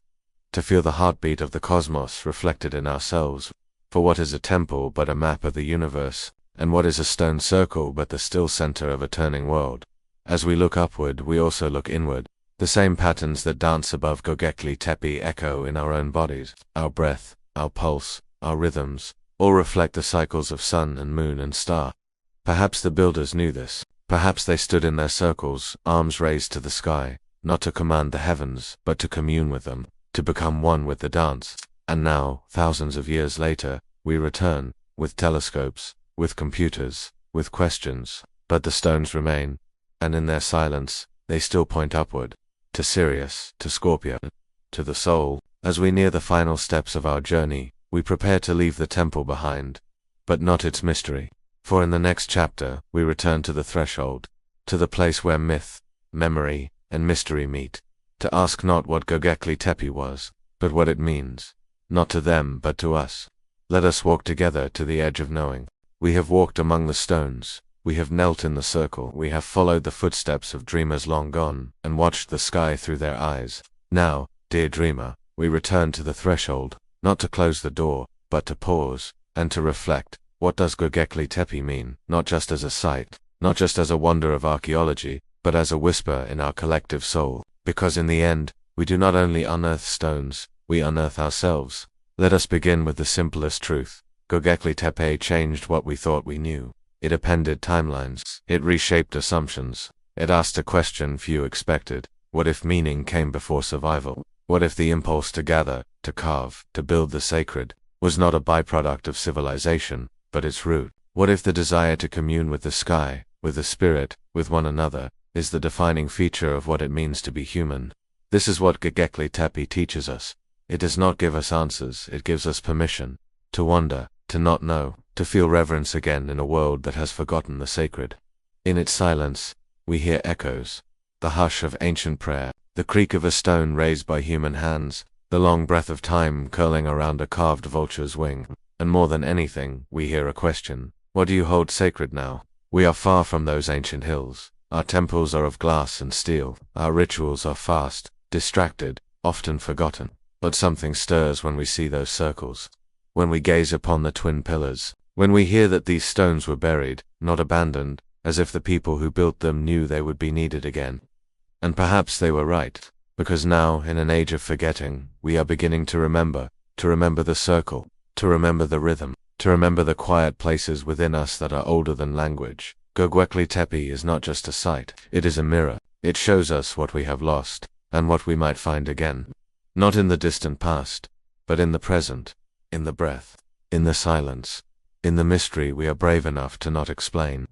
To feel the heartbeat of the cosmos reflected in ourselves. For what is a temple but a map of the universe, and what is a stone circle but the still center of a turning world? As we look upward, we also look inward. The same patterns that dance above Göbekli Tepe echo in our own bodies. Our breath, our pulse, our rhythms, all reflect the cycles of sun and moon and star. Perhaps the builders knew this. Perhaps they stood in their circles, arms raised to the sky, not to command the heavens, but to commune with them, to become one with the dance. And now, thousands of years later, we return, with telescopes, with computers, with questions, but the stones remain, and in their silence, they still point upward, to Sirius, to Scorpio, to the soul. As we near the final steps of our journey, we prepare to leave the temple behind, but not its mystery. For in the next chapter, we return to the threshold, to the place where myth, memory, and mystery meet, to ask not what Göbekli Tepe was, but what it means, not to them but to us. Let us walk together to the edge of knowing. We have walked among the stones, we have knelt in the circle, we have followed the footsteps of dreamers long gone, and watched the sky through their eyes. Now, dear dreamer, we return to the threshold, not to close the door, but to pause, and to reflect. What does Göbekli Tepe mean, not just as a site, not just as a wonder of archaeology, but as a whisper in our collective soul? Because in the end, we do not only unearth stones, we unearth ourselves. Let us begin with the simplest truth. Göbekli Tepe changed what we thought we knew. It appended timelines. It reshaped assumptions. It asked a question few expected. What if meaning came before survival? What if the impulse to gather, to carve, to build the sacred, was not a byproduct of civilization, but its root? What if the desire to commune with the sky, with the spirit, with one another, is the defining feature of what it means to be human? This is what Göbekli Tepe teaches us. It does not give us answers, it gives us permission to wonder, to not know, to feel reverence again in a world that has forgotten the sacred. In its silence, we hear echoes, the hush of ancient prayer, the creak of a stone raised by human hands, the long breath of time curling around a carved vulture's wing. And more than anything, we hear a question. What do you hold sacred now? We are far from those ancient hills. Our temples are of glass and steel. Our rituals are fast, distracted, often forgotten. But something stirs when we see those circles. When we gaze upon the twin pillars. When we hear that these stones were buried, not abandoned, as if the people who built them knew they would be needed again. And perhaps they were right, because now, in an age of forgetting, we are beginning to remember the circle, to remember the rhythm, to remember the quiet places within us that are older than language. Göbekli Tepe is not just a site, it is a mirror. It shows us what we have lost, and what we might find again. Not in the distant past, but in the present, in the breath, in the silence, in the mystery we are brave enough to not explain.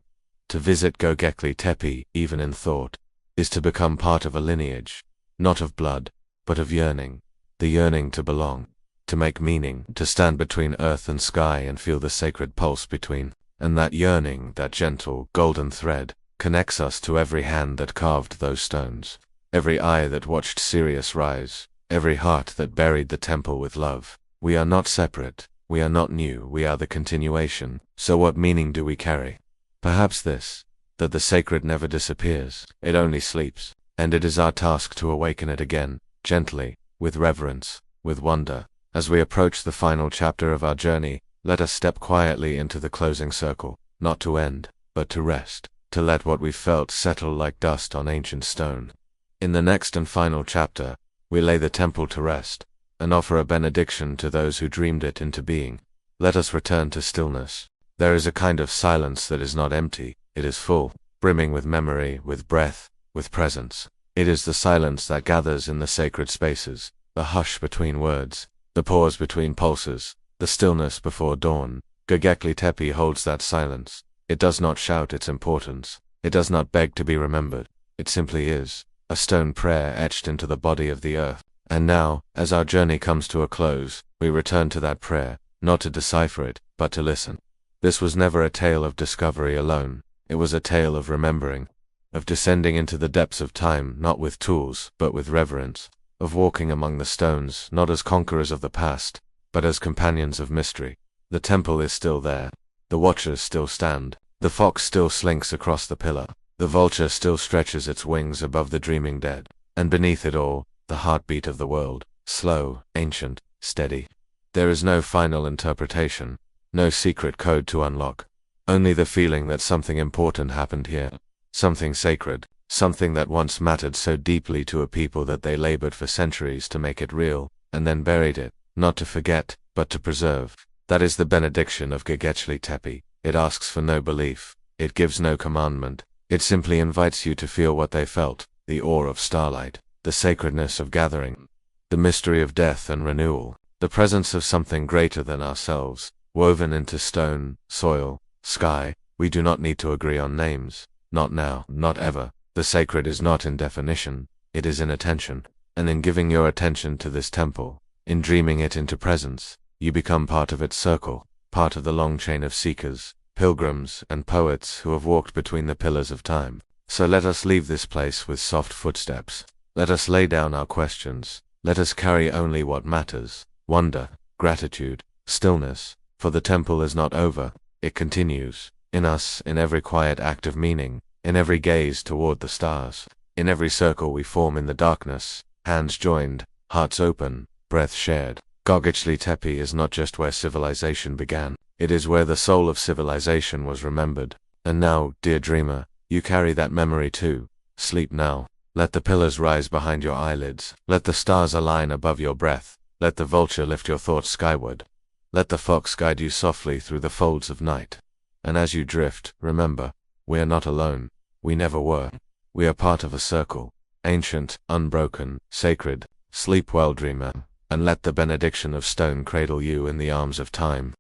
To visit Göbekli Tepe, even in thought, is to become part of a lineage, not of blood, but of yearning, the yearning to belong, to make meaning, to stand between earth and sky and feel the sacred pulse between. And that yearning, that gentle, golden thread, connects us to every hand that carved those stones, every eye that watched Sirius rise, every heart that buried the temple with love. We are not separate, we are not new, we are the continuation. So what meaning do we carry? Perhaps this, that the sacred never disappears, it only sleeps, and it is our task to awaken it again, gently, with reverence, with wonder. As we approach the final chapter of our journey, let us step quietly into the closing circle, not to end, but to rest, to let what we felt settle like dust on ancient stone. In the next and final chapter, we lay the temple to rest, and offer a benediction to those who dreamed it into being. Let us return to stillness. There is a kind of silence that is not empty, it is full, brimming with memory, with breath, with presence. It is the silence that gathers in the sacred spaces, the hush between words, the pause between pulses, the stillness before dawn. Göbekli Tepe holds that silence. It does not shout its importance. It does not beg to be remembered. It simply is, a stone prayer etched into the body of the earth. And now, as our journey comes to a close, we return to that prayer, not to decipher it, but to listen. This was never a tale of discovery alone. It was a tale of remembering, of descending into the depths of time, not with tools, but with reverence, of walking among the stones, not as conquerors of the past, but as companions of mystery. The temple is still there. The watchers still stand. The fox still slinks across the pillar. The vulture still stretches its wings above the dreaming dead. And beneath it all, the heartbeat of the world, slow, ancient, steady. There is no final interpretation, no secret code to unlock. Only the feeling that something important happened here. Something sacred. Something that once mattered so deeply to a people that they labored for centuries to make it real, and then buried it. Not to forget, but to preserve. That is the benediction of Göbekli Tepe. It asks for no belief. It gives no commandment. It simply invites you to feel what they felt, the awe of starlight, the sacredness of gathering, the mystery of death and renewal, the presence of something greater than ourselves, woven into stone, soil, sky. We do not need to agree on names. Not now, not ever. The sacred is not in definition, it is in attention. And in giving your attention to this temple, in dreaming it into presence, you become part of its circle, part of the long chain of seekers, pilgrims, and poets who have walked between the pillars of time. So let us leave this place with soft footsteps. Let us lay down our questions. Let us carry only what matters: wonder, gratitude, stillness, for the temple is not over, it continues, in us, in every quiet act of meaning, in every gaze toward the stars, in every circle we form in the darkness, hands joined, hearts open, breath shared. Göbekli Tepe is not just where civilization began, it is where the soul of civilization was remembered. And now, dear dreamer, you carry that memory too. Sleep now. Let the pillars rise behind your eyelids. Let the stars align above your breath. Let the vulture lift your thoughts skyward. Let the fox guide you softly through the folds of night. And as you drift, remember, we are not alone. We never were. We are part of a circle. Ancient, unbroken, sacred. Sleep well, dreamer, and let the benediction of stone cradle you in the arms of time.